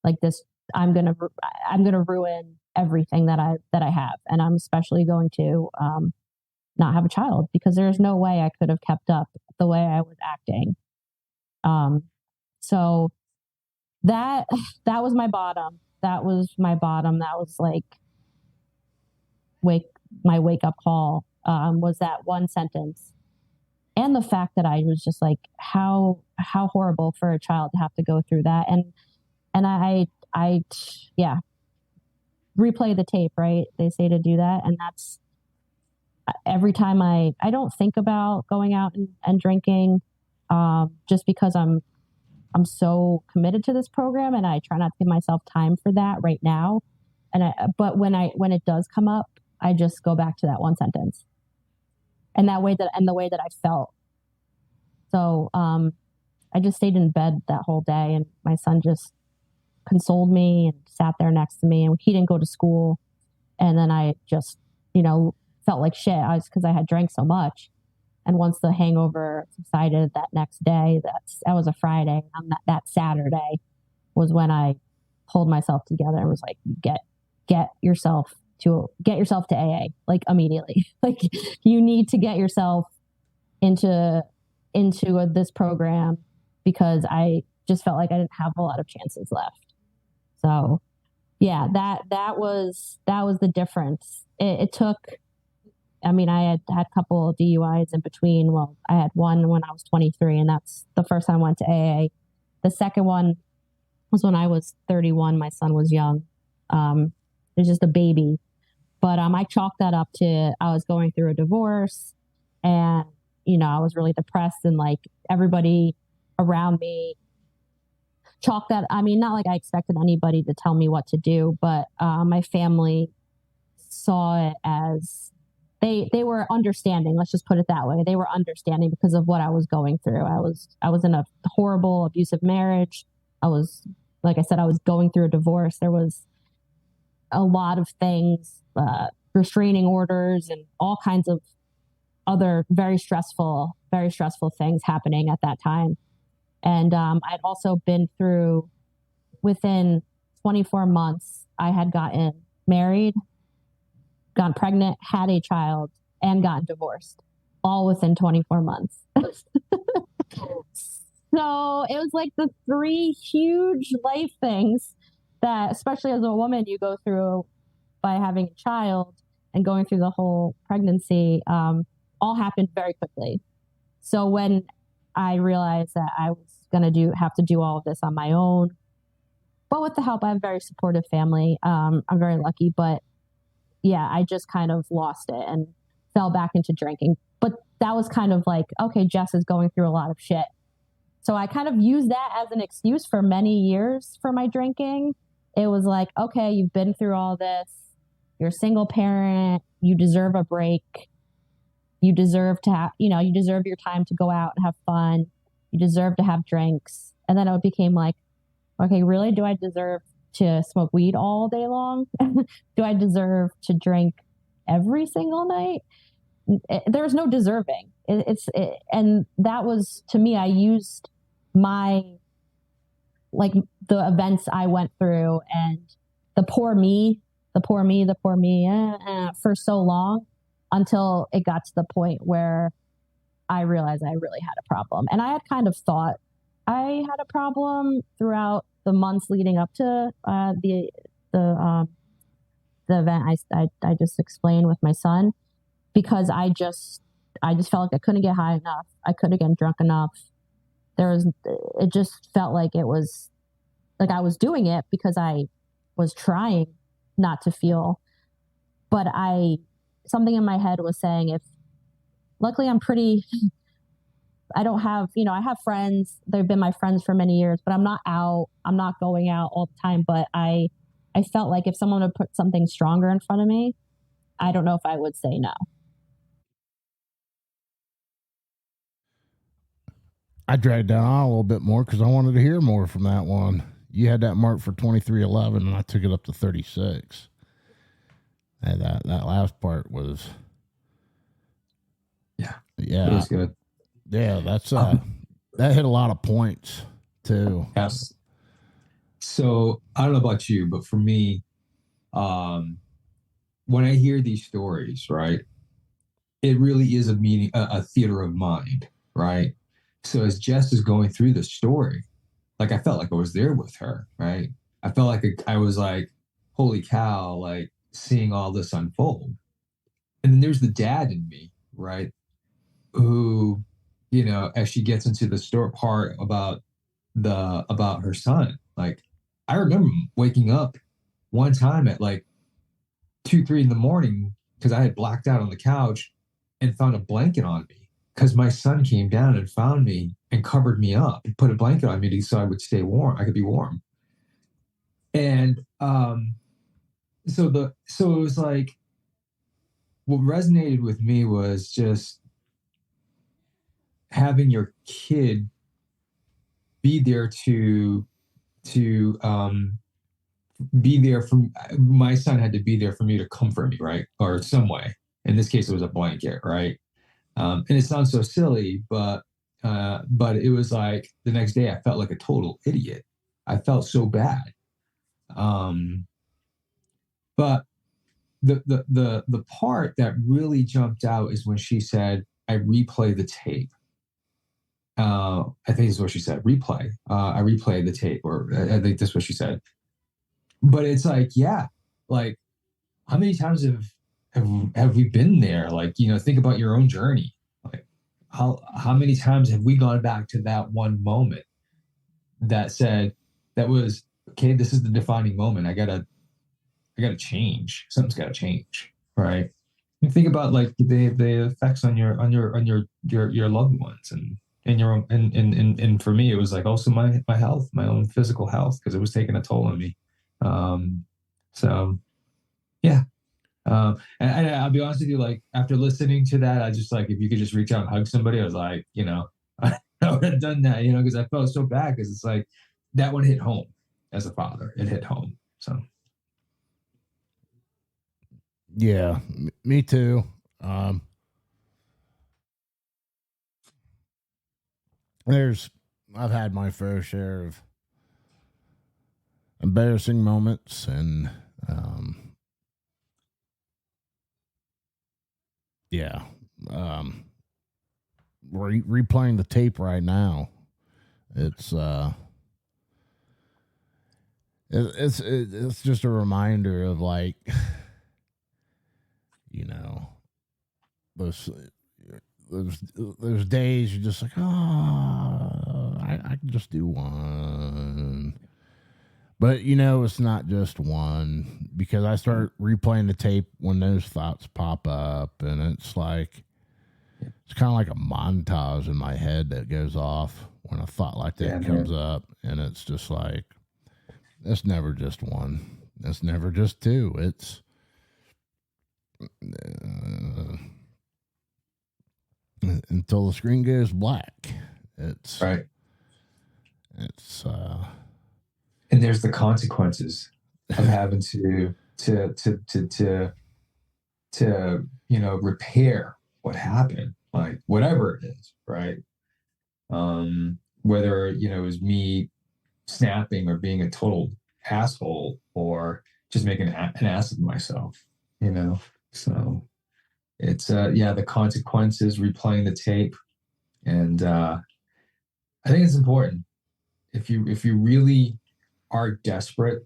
like this, I'm going to ruin everything that I have. And I'm especially going to, not have a child, because there's no way I could have kept up the way I was acting. So that was my bottom. That was my bottom. That was like my wake up call, was that one sentence. And the fact that I was just like, how horrible for a child to have to go through that. And I replay the tape, right? They say to do that. And that's every time I don't think about going out and drinking, just because I'm so committed to this program, and I try not to give myself time for that right now. But when it does come up, I just go back to that one sentence, and the way that I felt. So, I just stayed in bed that whole day, and my son just consoled me and sat there next to me, and he didn't go to school. And then I just, felt like shit. Because I had drank so much. And once the hangover subsided that next day, that was a Friday. On that Saturday was when I pulled myself together and was like, get yourself to AA, like immediately. Like, you need to get yourself into this program, because I just felt like I didn't have a lot of chances left. So yeah, that was the difference. It took, I had a couple of DUIs in between. Well, I had one when I was 23, and that's the first time I went to AA. The second one was when I was 31. My son was young. It was just a baby. But I chalked that up to, I was going through a divorce, and, I was really depressed, and like everybody around me chalked that. Not like I expected anybody to tell me what to do, but my family saw it as, they were understanding. Let's just put it that way. They were understanding because of what I was going through. I was in a horrible, abusive marriage. Like I said, I was going through a divorce. There was a lot of things, restraining orders and all kinds of other very stressful things happening at that time. And I'd also been through, within 24 months, I had gotten married, gotten pregnant, had a child, and gotten divorced, all within 24 months. So it was like the three huge life things that, especially as a woman, you go through by having a child and going through the whole pregnancy, all happened very quickly. So when I realized that I was going to have to do all of this on my own, but with the help, I have a very supportive family. I'm very lucky, but yeah, I just kind of lost it and fell back into drinking. But that was kind of like, okay, Jess is going through a lot of shit. So I kind of used that as an excuse for many years for my drinking. It was like, okay, you've been through all this. You're a single parent. You deserve a break. You deserve to have, you deserve your time to go out and have fun. You deserve to have drinks. And then it became like, okay, really? Do I deserve to smoke weed all day long? Do I deserve to drink every single night? There's no deserving. And that was, to me, I used the events I went through and the poor me for so long until it got to the point where I realized I really had a problem. And I had kind of thought I had a problem throughout the months leading up to the event I just explained with my son, because I just felt like I couldn't get high enough. I couldn't get drunk enough. It just felt like it was like I was doing it because I was trying not to feel, but something in my head was saying, luckily I don't have, I have friends. They've been my friends for many years, but I'm not going out all the time. But I felt like if someone would put something stronger in front of me, I don't know if I would say no.
I dragged that on a little bit more because I wanted to hear more from that one. You had that mark for 23:11, and I took it up to 36. And that last part was,
yeah,
it
was good.
Yeah, that's that hit a lot of points too.
Yes. So I don't know about you, but for me, when I hear these stories, right, it really is a theater of mind, right? So as Jess is going through the story, like I felt like I was there with her, right? I felt like I was like, holy cow, like seeing all this unfold. And then there's the dad in me, right? Who, as she gets into the story part about her son, like I remember waking up one time at like 2, 3 in the morning because I had blacked out on the couch and found a blanket on me because my son came down and found me and covered me up and put a blanket on me so I would stay warm. I could be warm. And so it was like what resonated with me was just having your kid be there to be there for my son had to be there for me to comfort me, right? Or some way. In this case, it was a blanket, right? And it sounds so silly, but it was like the next day I felt like a total idiot. I felt so bad. But the part that really jumped out is when she said, I replay the tape. I think this is what she said. Replay. I replay the tape, or I think that's what she said. But it's like, yeah, like how many times have we been there? Like, think about your own journey. Like how many times have we gone back to that one moment that was, okay, this is the defining moment. I gotta change. Something's gotta change. Right. And think about like the effects on your loved ones and your own, and for me, it was like also my health, my own physical health, because it was taking a toll on me. So yeah. And I'll be honest with you, like after listening to that, I just like, if you could just reach out and hug somebody, I was like, I would have done that, because I felt so bad, because it's like that one hit home as a father. It hit home. So
yeah, me too. I've had my fair share of embarrassing moments and replaying the tape right now. It's it's just a reminder of like, you know, those days you're just like, oh, I can just do one. But you know, it's not just one, because I start replaying the tape when those thoughts pop up, and it's like, it's kind of like a montage in my head that goes off when a thought like that comes up, and it's just like, it's never just one. It's never just two. It's until the screen goes black. It's
right.
It's
and there's the consequences of having to you know, repair what happened, like whatever it is, right? Whether, you know, it was me snapping or being a total asshole or just making an ass of myself, you know. So it's the consequences, replaying the tape, and I think it's important. If you really are desperate,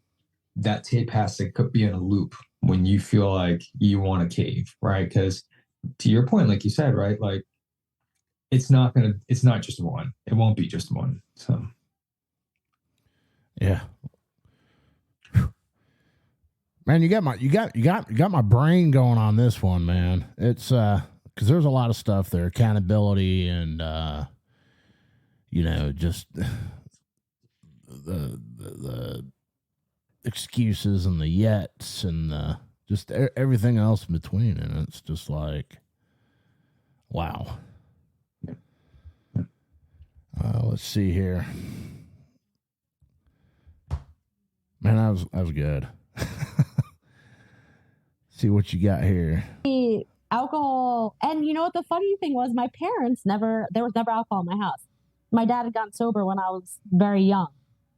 that tape has to be in a loop when you feel like you want to cave, right? Because to your point, like you said, right, like it's not just one. It won't be just one. So
yeah. Man, you got my brain going on this one, man. It's because there's a lot of stuff there, accountability and you know, just the excuses and the yets and just everything else in between, and it's just like, wow. Let's see here, man. That was good. See what you got here.
Alcohol, and you know what the funny thing was? My parents there was never alcohol in my house. My dad had gotten sober when I was very young,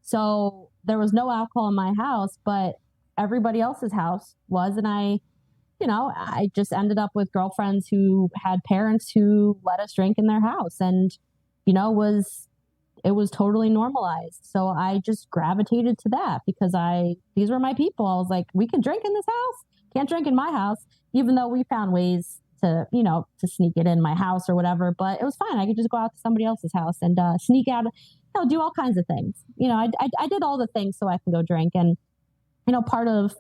so there was no alcohol in my house, but everybody else's house was, and I just ended up with girlfriends who had parents who let us drink in their house, and you know, it was totally normalized. So I just gravitated to that because these were my people. I was like, we can drink in this house. Can't drink in my house, even though we found ways to, you know, to sneak it in my house or whatever. But it was fine. I could just go out to somebody else's house and sneak out, you know, do all kinds of things. You know, I did all the things so I can go drink. And, you know, part of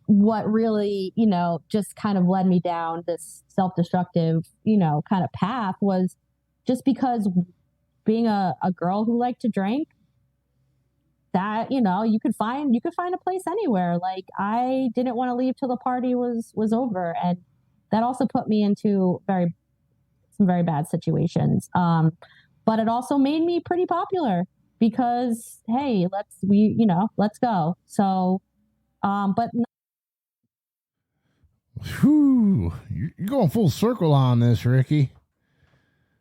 what really, you know, just kind of led me down this self-destructive, you know, kind of path was just because being a girl who liked to drink, that, you know, you could find a place anywhere. Like, I didn't want to leave till the party was over, and that also put me into some very bad situations. But it also made me pretty popular because, hey, let's go. So, but
Whew, you're going full circle on this, Ricky.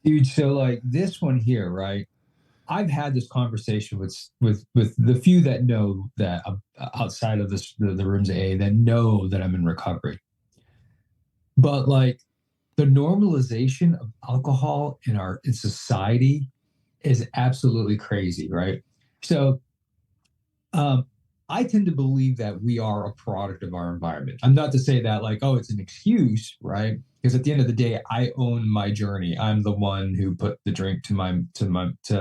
dude, so like this one here, right? I've had this conversation with the few that know that outside of the rooms of AA that know that I'm in recovery. But like the normalization of alcohol in society is absolutely crazy, right? So I tend to believe that we are a product of our environment. I'm not to say that like, oh, it's an excuse, right? Because at the end of the day, I own my journey. I'm the one who put the drink to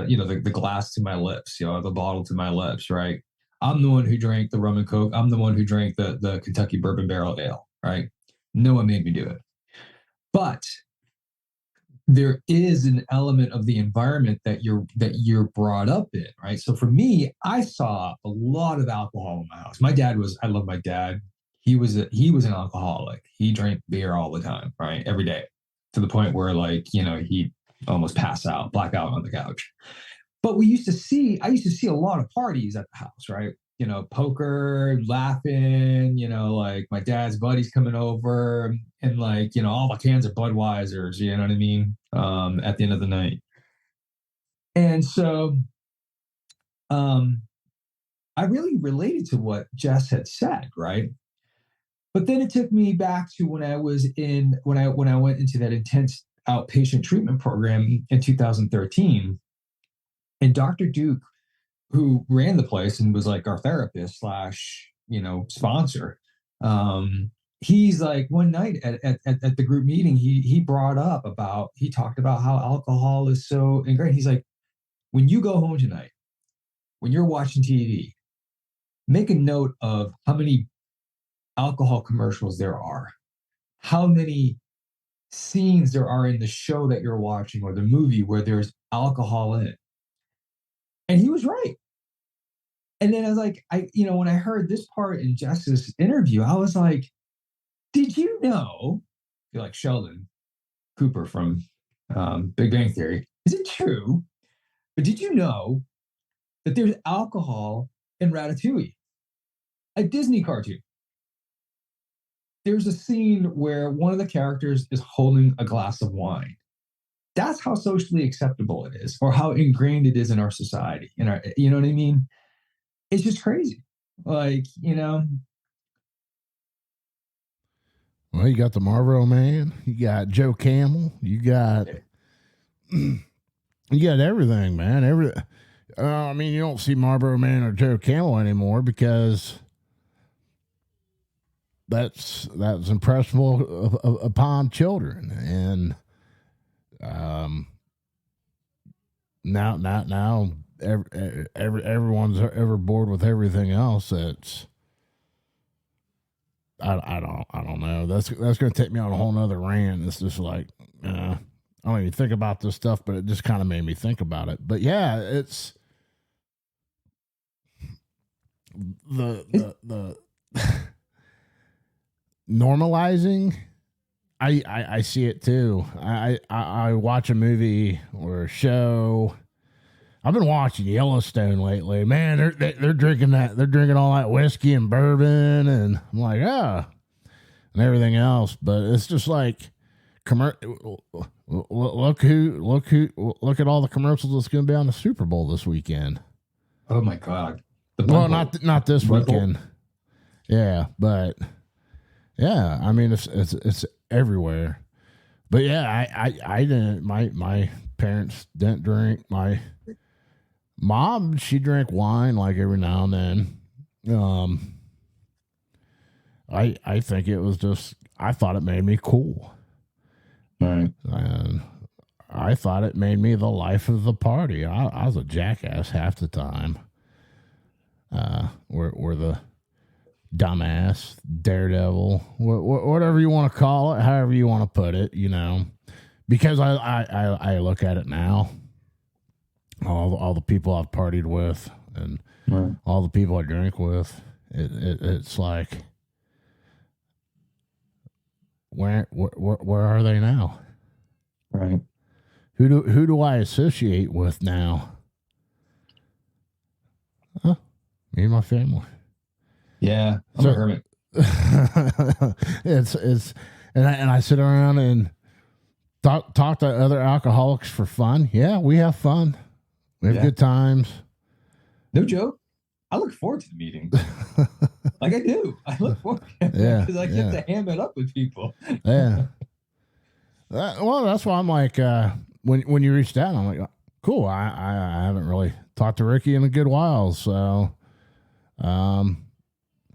you know, the glass to my lips, you know, the bottle to my lips, right? I'm the one who drank the rum and coke. I'm the one who drank the Kentucky Bourbon Barrel Ale, right? No one made me do it. But there is an element of the environment that you're brought up in, right? So for me, I saw a lot of alcohol in my house. I love my dad. He was an alcoholic. He drank beer all the time, right? Every day, to the point where, like, you know, he'd almost black out on the couch. But I used to see a lot of parties at the house, right? You know, poker, laughing, you know, like my dad's buddies coming over and like, you know, all the cans of Budweisers, you know what I mean? At the end of the night. And so I really related to what Jess had said, right? But then it took me back to when I went into that intense outpatient treatment program in 2013. And Dr. Duke, who ran the place and was like our therapist slash, sponsor, he's like one night at the group meeting, he talked about how alcohol is so ingrained. He's like, when you go home tonight, when you're watching TV, make a note of how many alcohol commercials there are, how many scenes there are in the show that you're watching or the movie where there's alcohol in it. And he was right. And then I was like, when I heard this part in Jess's interview, I was like, did you know, you're like Sheldon Cooper from Big Bang Theory, is it true? But did you know that there's alcohol in Ratatouille, a Disney cartoon? There's a scene where one of the characters is holding a glass of wine. That's how socially acceptable it is, or how ingrained it is in our society. You know what I mean? It's just crazy. Like,
Well, you got the Marlboro Man, you got Joe Camel, you got everything, man. You don't see Marlboro Man or Joe Camel anymore because that's impressible upon children, and now everyone's ever bored with everything else. That's I don't know. That's going to take me on a whole nother rant. It's just like I don't even think about this stuff, but it just kind of made me think about it. But yeah, it's the normalizing. I see it too. I watch a movie or a show. I've been watching Yellowstone lately. Man, they're drinking that. They're drinking all that whiskey and bourbon, and I'm like, and everything else. But it's just like, look at all the commercials that's going to be on the Super Bowl this weekend.
Oh my God!
Well, not this weekend. Yeah, but yeah, I mean it's everywhere. But yeah, I didn't. My parents didn't drink. My mom, she drank wine like every now and then. I think it was just, I thought it made me cool.
Right.
And I thought it made me the life of the party. I was a jackass half the time. We're the dumbass, daredevil, whatever you want to call it, however you want to put it, because I look at it now, all the people I've partied with and all the people I drink with, it's like, where are they now?
Right.
Who do I associate with now? Me and my family.
Yeah, I'm a hermit.
it's and I sit around and talk to other alcoholics for fun. Yeah, we have fun. We have good times.
No joke. I look forward to the meeting. Like I do. I look forward to it because I get to ham it up with people.
Yeah. Well, that's why I'm like, when you reached out, I'm like, cool. I haven't really talked to Ricky in a good while, so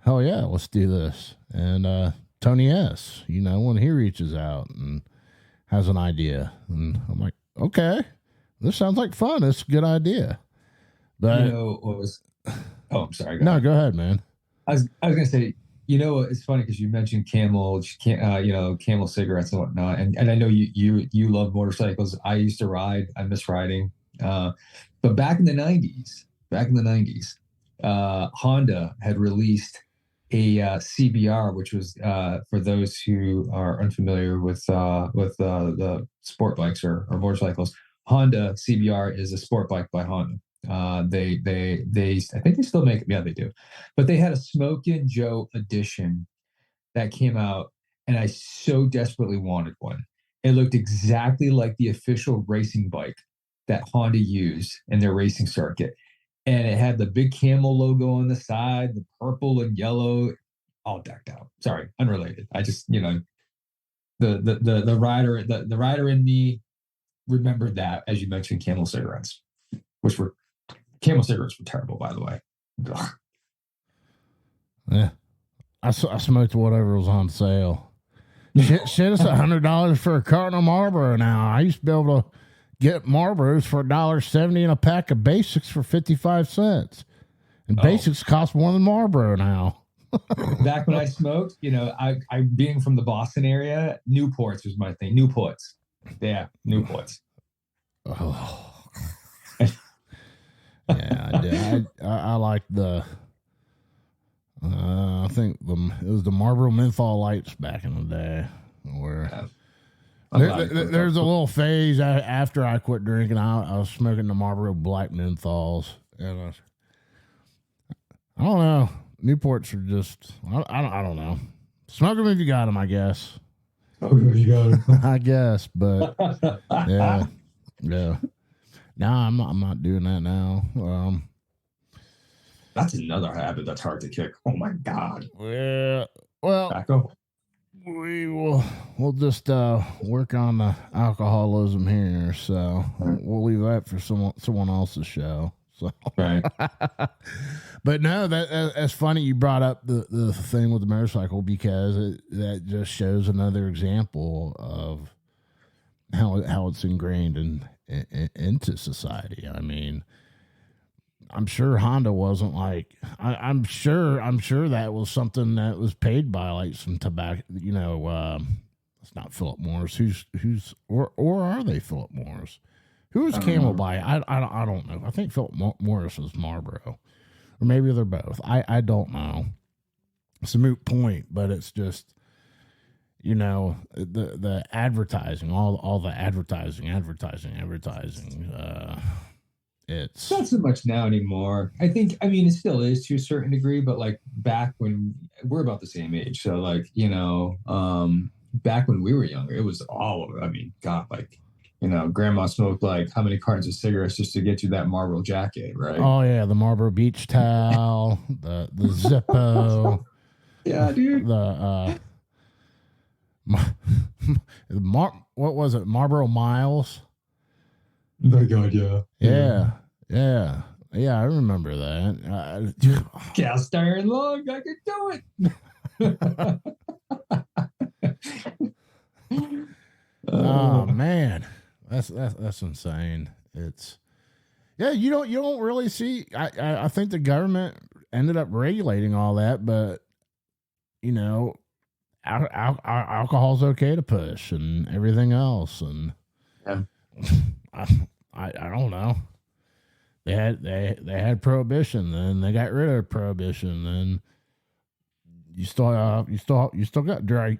hell yeah, let's do this. And Tony S, when he reaches out and has an idea, and I'm like, okay, this sounds like fun. It's a good idea. But
what was? Oh, I'm sorry.
Go ahead, man.
I was gonna say, it's funny because you mentioned Camel cigarettes and whatnot, and I know you love motorcycles. I used to ride. I miss riding. But back in the 90s, Honda had released a CBR, which was for those who are unfamiliar with the sport bikes or motorcycles. Honda CBR is a sport bike by Honda. They I think they still make it. Yeah, they do. But they had a Smokin' Joe edition that came out, and I so desperately wanted one. It looked exactly like the official racing bike that Honda used in their racing circuit. And it had the big Camel logo on the side, the purple and yellow, all decked out. Sorry, unrelated. I just, the rider in me remembered that, as you mentioned, Camel cigarettes were terrible, by the way. Ugh.
Yeah. I smoked whatever was on sale. Shit, it's $100 for a carton of Marlboro now. I used to be able to get Marlboros for $1.70 and a pack of Basics for 55 cents. And Basics cost more than Marlboro now.
Back when I smoked, I being from the Boston area, Newports was my thing. Newports. Yeah, Newports.
Oh. Yeah, I did. I like the... I think it was the Marlboro Menthol Lights back in the day, where there's a little phase after I quit drinking. I was smoking the Marlboro Black Menthols, and I don't know. Newports are just I don't know. Smoke them if you got them, I guess.
Oh, you got them.
I guess, but yeah. No, I'm not doing that now.
That's another habit that's hard to kick. Oh my God.
Yeah. Well,
Tobacco.
We'll just work on the alcoholism here. So we'll leave that for someone else's show. So
right.
But no, that's funny. You brought up the thing with the motorcycle, because that just shows another example of how it's ingrained into society. I mean, I'm sure Honda wasn't like, I'm sure that was something that was paid by like some tobacco, it's not Philip Morris. Or are they Philip Morris? Who was Camel by? I don't know. I think Philip Morris was Marlboro, or maybe they're both. I don't know. It's a moot point, but it's just, the advertising, all the advertising. It's
not so much now anymore. I mean, it still is to a certain degree, but like back when we're about the same age. So like, back when we were younger, it was all over. I mean, God, like, grandma smoked like how many cartons of cigarettes just to get you that Marlboro jacket, right?
Oh yeah. The Marlboro beach towel, the Zippo.
Yeah, dude.
What was it? Marlboro Miles.
My God, yeah.
Yeah, I remember that.
Cast iron lung, I could do it.
Oh man, that's insane. It's you don't really see. I think the government ended up regulating all that, but alcohol's okay to push and everything else, and
yeah.
I don't know. They had prohibition, then they got rid of prohibition, then you still got dry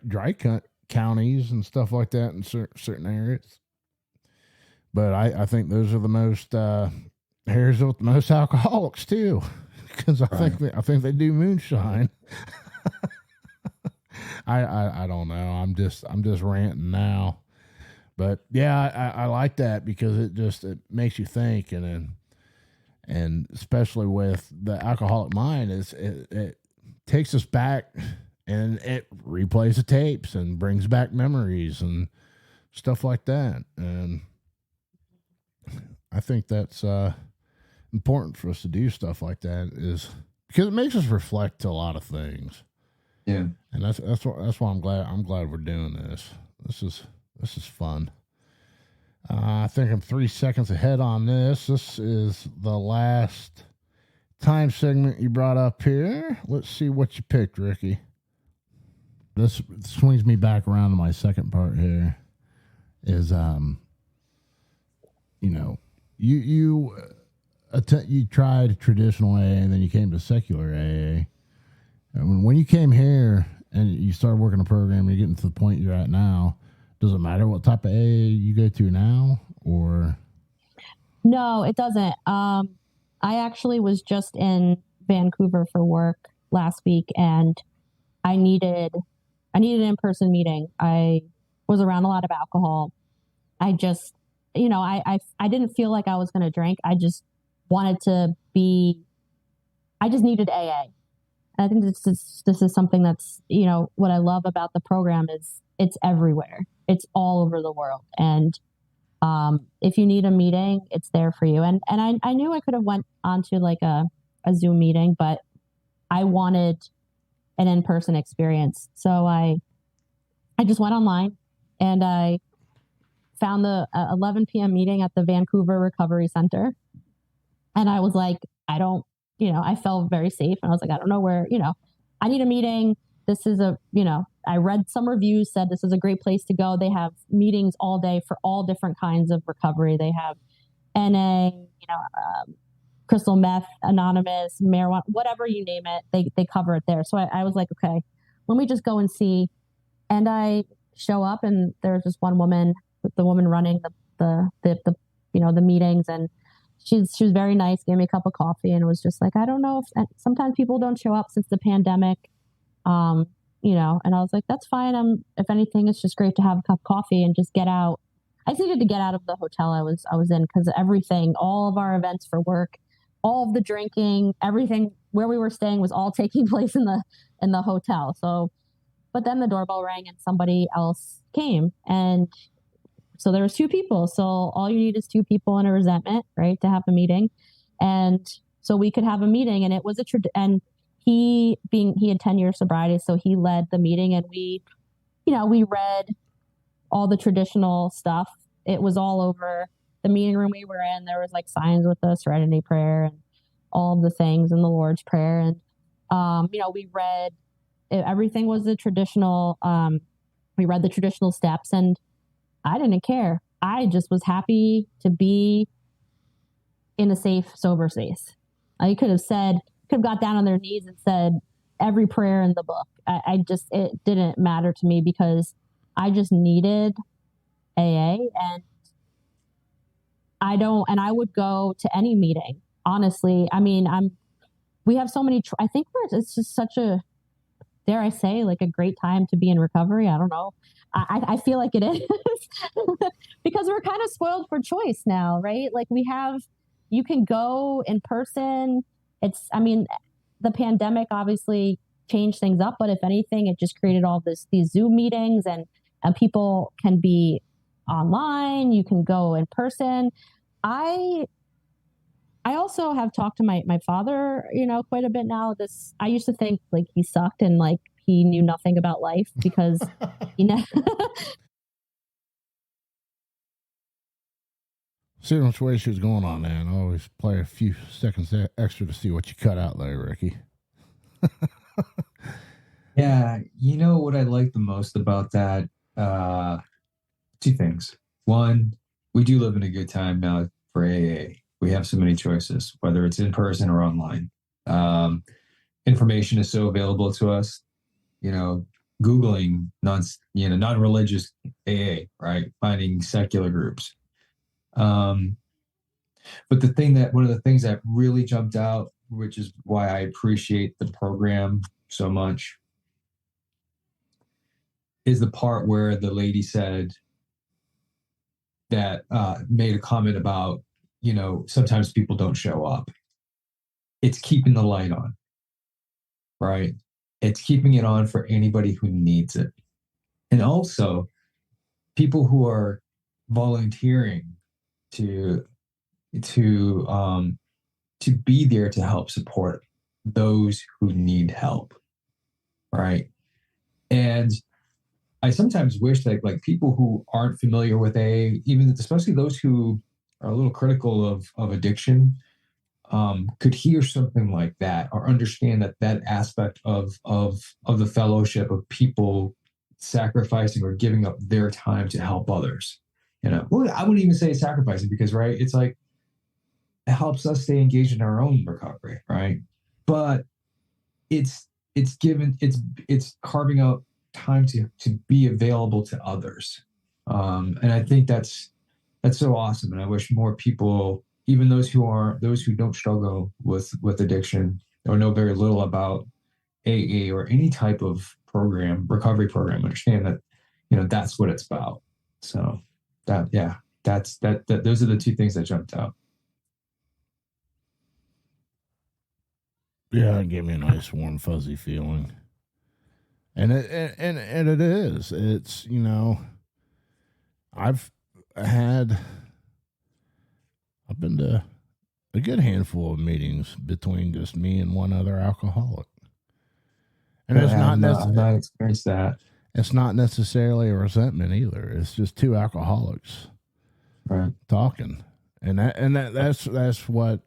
counties and stuff like that in certain areas. But I think those are the most areas with the most alcoholics too, because I think they do moonshine. I don't know. I'm just ranting now. But yeah, I like that, because it makes you think, and especially with the alcoholic mind, it takes us back, and it replays the tapes and brings back memories and stuff like that. And I think that's important for us to do stuff like that, is because it makes us reflect to a lot of things.
Yeah,
and that's why I'm glad we're doing this. This is fun. I think I'm 3 seconds ahead on this. This is the last time segment you brought up here. Let's see what you picked, Ricky. This swings me back around to my second part here. Is you tried traditional AA, and then you came to secular AA. And when you came here and you started working a program, you're getting to the point you're at now. Does it matter what type of AA you go to now, or?
No, it doesn't. I actually was just in Vancouver for work last week, and I needed an in-person meeting. I was around a lot of alcohol. I just, I didn't feel like I was going to drink. I just wanted to I just needed AA. I think this is something that's, what I love about the program is it's everywhere. It's all over the world. And if you need a meeting, it's there for you. And I knew I could have went onto like a Zoom meeting, but I wanted an in-person experience. So I just went online and I found the 11 p.m. meeting at the Vancouver Recovery Center. And I was like, I felt very safe. And I was like, I don't know where, I need a meeting. This is I read some reviews, said this is a great place to go. They have meetings all day for all different kinds of recovery. They have NA, crystal meth, anonymous, marijuana, whatever you name it, they cover it there. So I was like, okay, let me just go and see. And I show up and there's just one woman, the woman running the meetings, and she was very nice, gave me a cup of coffee, and it was just like, I don't know if sometimes people don't show up since the pandemic, and I was like, that's fine. If anything, it's just great to have a cup of coffee and just get out. I just needed to get out of the hotel I was in, because everything, all of our events for work, all of the drinking, everything where we were staying was all taking place in the hotel. So, but then the doorbell rang and somebody else came, and so there was 2 people. So all you need is 2 people and a resentment, right, to have a meeting. And so we could have a meeting, and it was and he had 10 years sobriety. So he led the meeting, and we read all the traditional stuff. It was all over the meeting room we were in. There was like signs with the Serenity Prayer and all of the things and the Lord's Prayer. And, we read, everything was the traditional, we read the traditional steps, and I didn't care. I just was happy to be in a safe, sober space. I could have got down on their knees and said every prayer in the book. It didn't matter to me, because I just needed AA, and I would go to any meeting. Honestly, I mean, we have so many, I think it's just such a, dare I say, like a great time to be in recovery. I don't know. I feel like it is because we're kind of spoiled for choice now, right? Like you can go in person. The pandemic obviously changed things up, but if anything, it just created all these Zoom meetings, and people can be online. You can go in person. I also have talked to my father, quite a bit now. I used to think like he sucked and like he knew nothing about life, because
Seeing which way she was going on, man. I always play a few seconds extra to see what you cut out there, Ricky.
Yeah, what I like the most about that? 2 things. One, we do live in a good time now for AA. We have so many choices, whether it's in person or online. Information is so available to us. Googling non-religious AA, right? Finding secular groups. But one of the things that really jumped out, which is why I appreciate the program so much, is the part where the lady said that, made a comment about, sometimes people don't show up. It's keeping the light on, right? It's keeping it on for anybody who needs it. And also people who are volunteering to be there to help support those who need help, right? And I sometimes wish that like people who aren't familiar with AA, even especially those who are a little critical of addiction, could hear something like that, or understand that aspect of the fellowship of people sacrificing or giving up their time to help others. Well, I wouldn't even say sacrificing, because right, it's like it helps us stay engaged in our own recovery, right? But it's carving out time to be available to others, and I think that's so awesome. And I wish more people, even those who don't struggle with addiction or know very little about AA or any type of recovery program, understand that that's what it's about. So those are the 2 things that jumped out.
Yeah, it gave me a nice warm fuzzy feeling. And it is. It's, I've been to a good handful of meetings between just me and one other alcoholic. And it's not
I've not experienced that.
It's not necessarily a resentment either. It's just two alcoholics
Right.
talking. That's what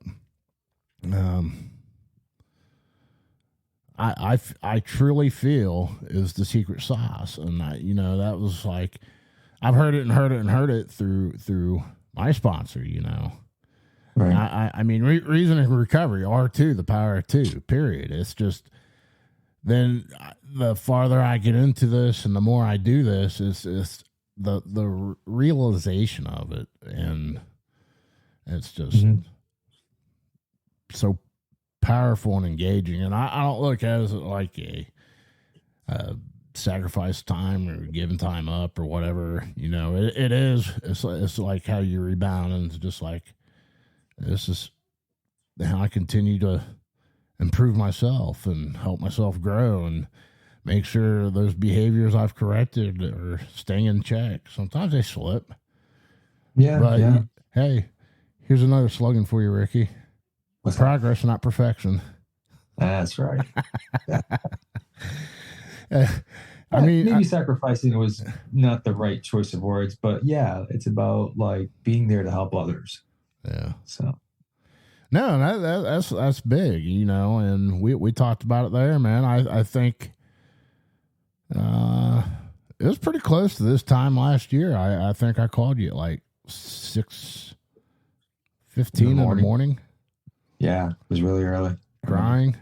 I truly feel is the secret sauce. And that was like, I've heard it through my sponsor,
Right.
I mean, reason and recovery, R2, the power of two, period. It's just, then the farther I get into this and the more I do this, it's the realization of it. And it's just so powerful and engaging. And I don't look at it as like a sacrifice time or giving time up or whatever. It is. It's like how you rebound, and it's just like, this is how I continue to improve myself and help myself grow and make sure those behaviors I've corrected are staying in check. Sometimes they slip.
Yeah.
But hey, here's another slogan for you, Ricky.
What's
Progress, not perfection.
That's right.
I mean,
maybe sacrificing was not the right choice of words, but yeah, it's about like being there to help others.
Yeah.
So.
No, that's big, and we talked about it there, man. I think it was pretty close to this time last year. I think I called you at like 6:15 in the morning.
Yeah, it was really early.
Crying.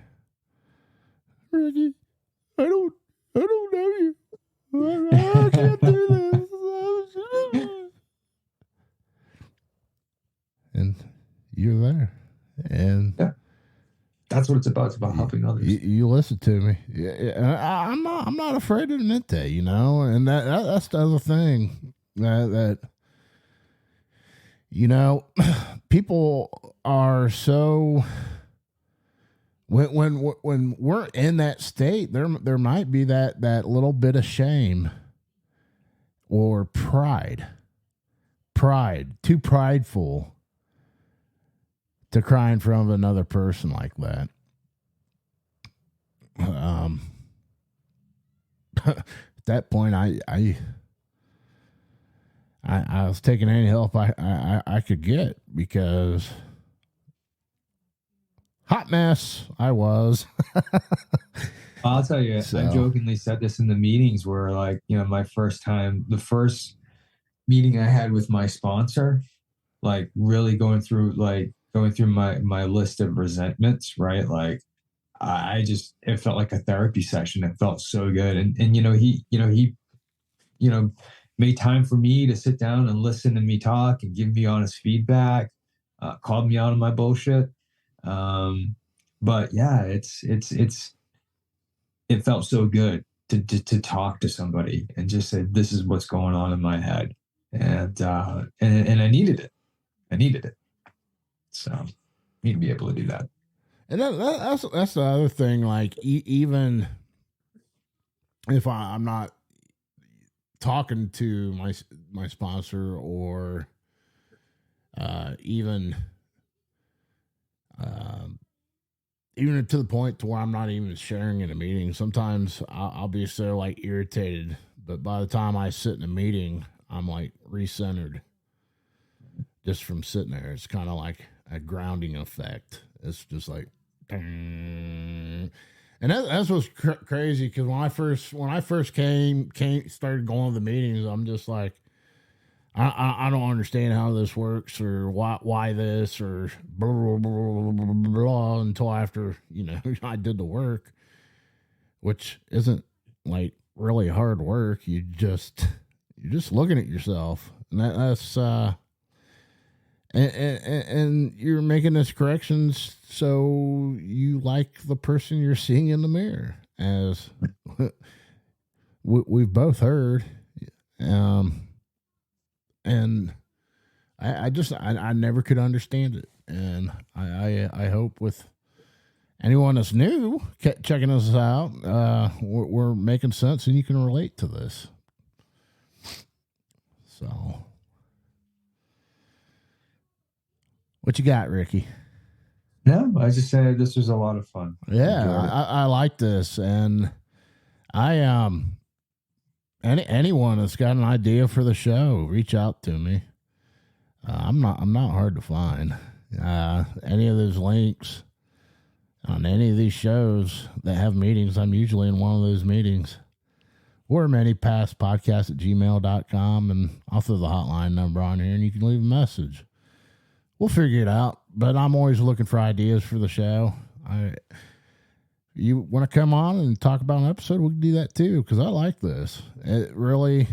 Ricky, I don't know you. I can't do this. And you're there. And
yeah, that's what it's about. It's about helping others.
You listen to me. Yeah, I'm not afraid to admit that, and that's the other thing that people are so, when we're in that state, there might be that little bit of shame or pride, too prideful to cry in front of another person like that. At that point, I was taking any help I could get, because hot mess I was.
I'll tell you, I jokingly said this in the meetings where, like, the first meeting I had with my sponsor, like really going through my list of resentments, right? Like, it felt like a therapy session. It felt so good. And he made time for me to sit down and listen to me talk and give me honest feedback, called me out on my bullshit. But yeah, it felt so good to talk to somebody and just say, this is what's going on in my head. And I needed it. So I need to be able to do that.
And that's the other thing. Like, even if I'm not talking to my sponsor, or even to the point to where I'm not even sharing in a meeting, sometimes I'll be so like irritated, but by the time I sit in a meeting, I'm like recentered just from sitting there. It's kind of like a grounding effect. It's just like, and that's what's crazy, because when I first started going to the meetings, I'm just like, I don't understand how this works, or why this, or blah, blah, blah, blah, blah, blah, until after I did the work, which isn't like really hard work. You're just looking at yourself, and that's and you're making those corrections so you like the person you're seeing in the mirror, as we've both heard. And I never could understand it, and I hope with anyone that's new checking us out, we're making sense and you can relate to this. So, what you got, Ricky?
No, I just said this was a lot of fun.
Yeah, I like this, and I anyone that's got an idea for the show, reach out to me. I'm not hard to find. Any of those links on any of these shows that have meetings, I'm usually in one of those meetings. Or many past podcasts at gmail.com, and I'll throw the hotline number on here and you can leave a message. We'll figure it out, but I'm always looking for ideas for the show. You want to come on and talk about an episode, we can do that too, because I like this. It really,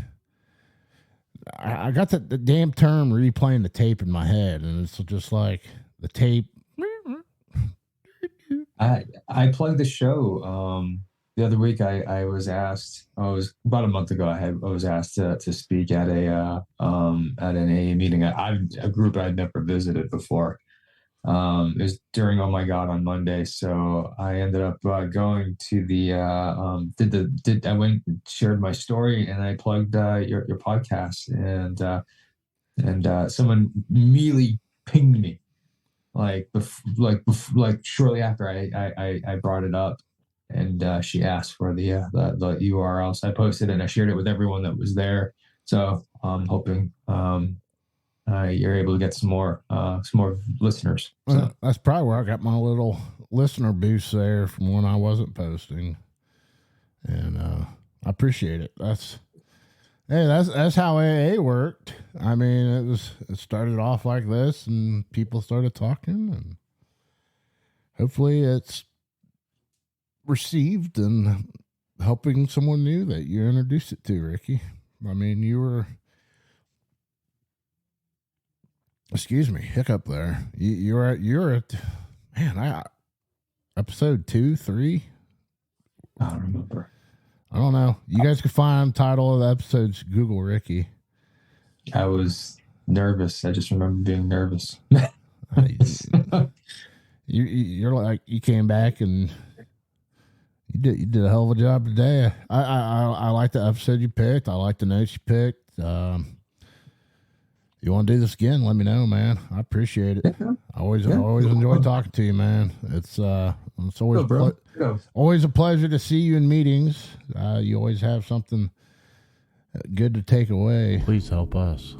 I got the damn term replaying the tape in my head, and it's just like the tape.
I plugged the show. The other week, I was asked. It was about a month ago. I was asked to speak at an AA meeting. A group I'd never visited before. It was during Oh My God on Monday, so I ended up going to the I went and shared my story, and I plugged your podcast, and someone immediately pinged me like shortly after I brought it up. And she asked for the URL. So I posted it and I shared it with everyone that was there. So I'm hoping you're able to get some more listeners. So.
That's probably where I got my little listener boost there from when I wasn't posting, and I appreciate it. That's how AA worked. I mean, it started off like this, and people started talking, and hopefully it's received and helping someone new that you introduced it to, Ricky. I mean, you were, excuse me, hiccup there. You're at man, episode 2, 3.
I don't remember.
I don't know. You guys can find the title of the episodes. Google Ricky.
I was nervous. I just remember being nervous.
You're like, you came back and you did a hell of a job today. I like the episode you picked. I like the notes you picked. You want to do this again? Let me know, man. I appreciate it. I always enjoy talking to you, man. It's always always a pleasure to see you in meetings. You always have something good to take away. Please help us.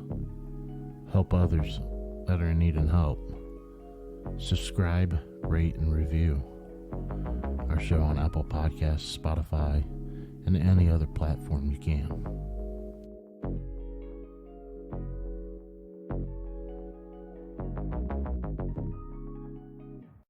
Help others that are in need of help. Subscribe, rate, and review our show on Apple Podcasts, Spotify, and any other platform you can.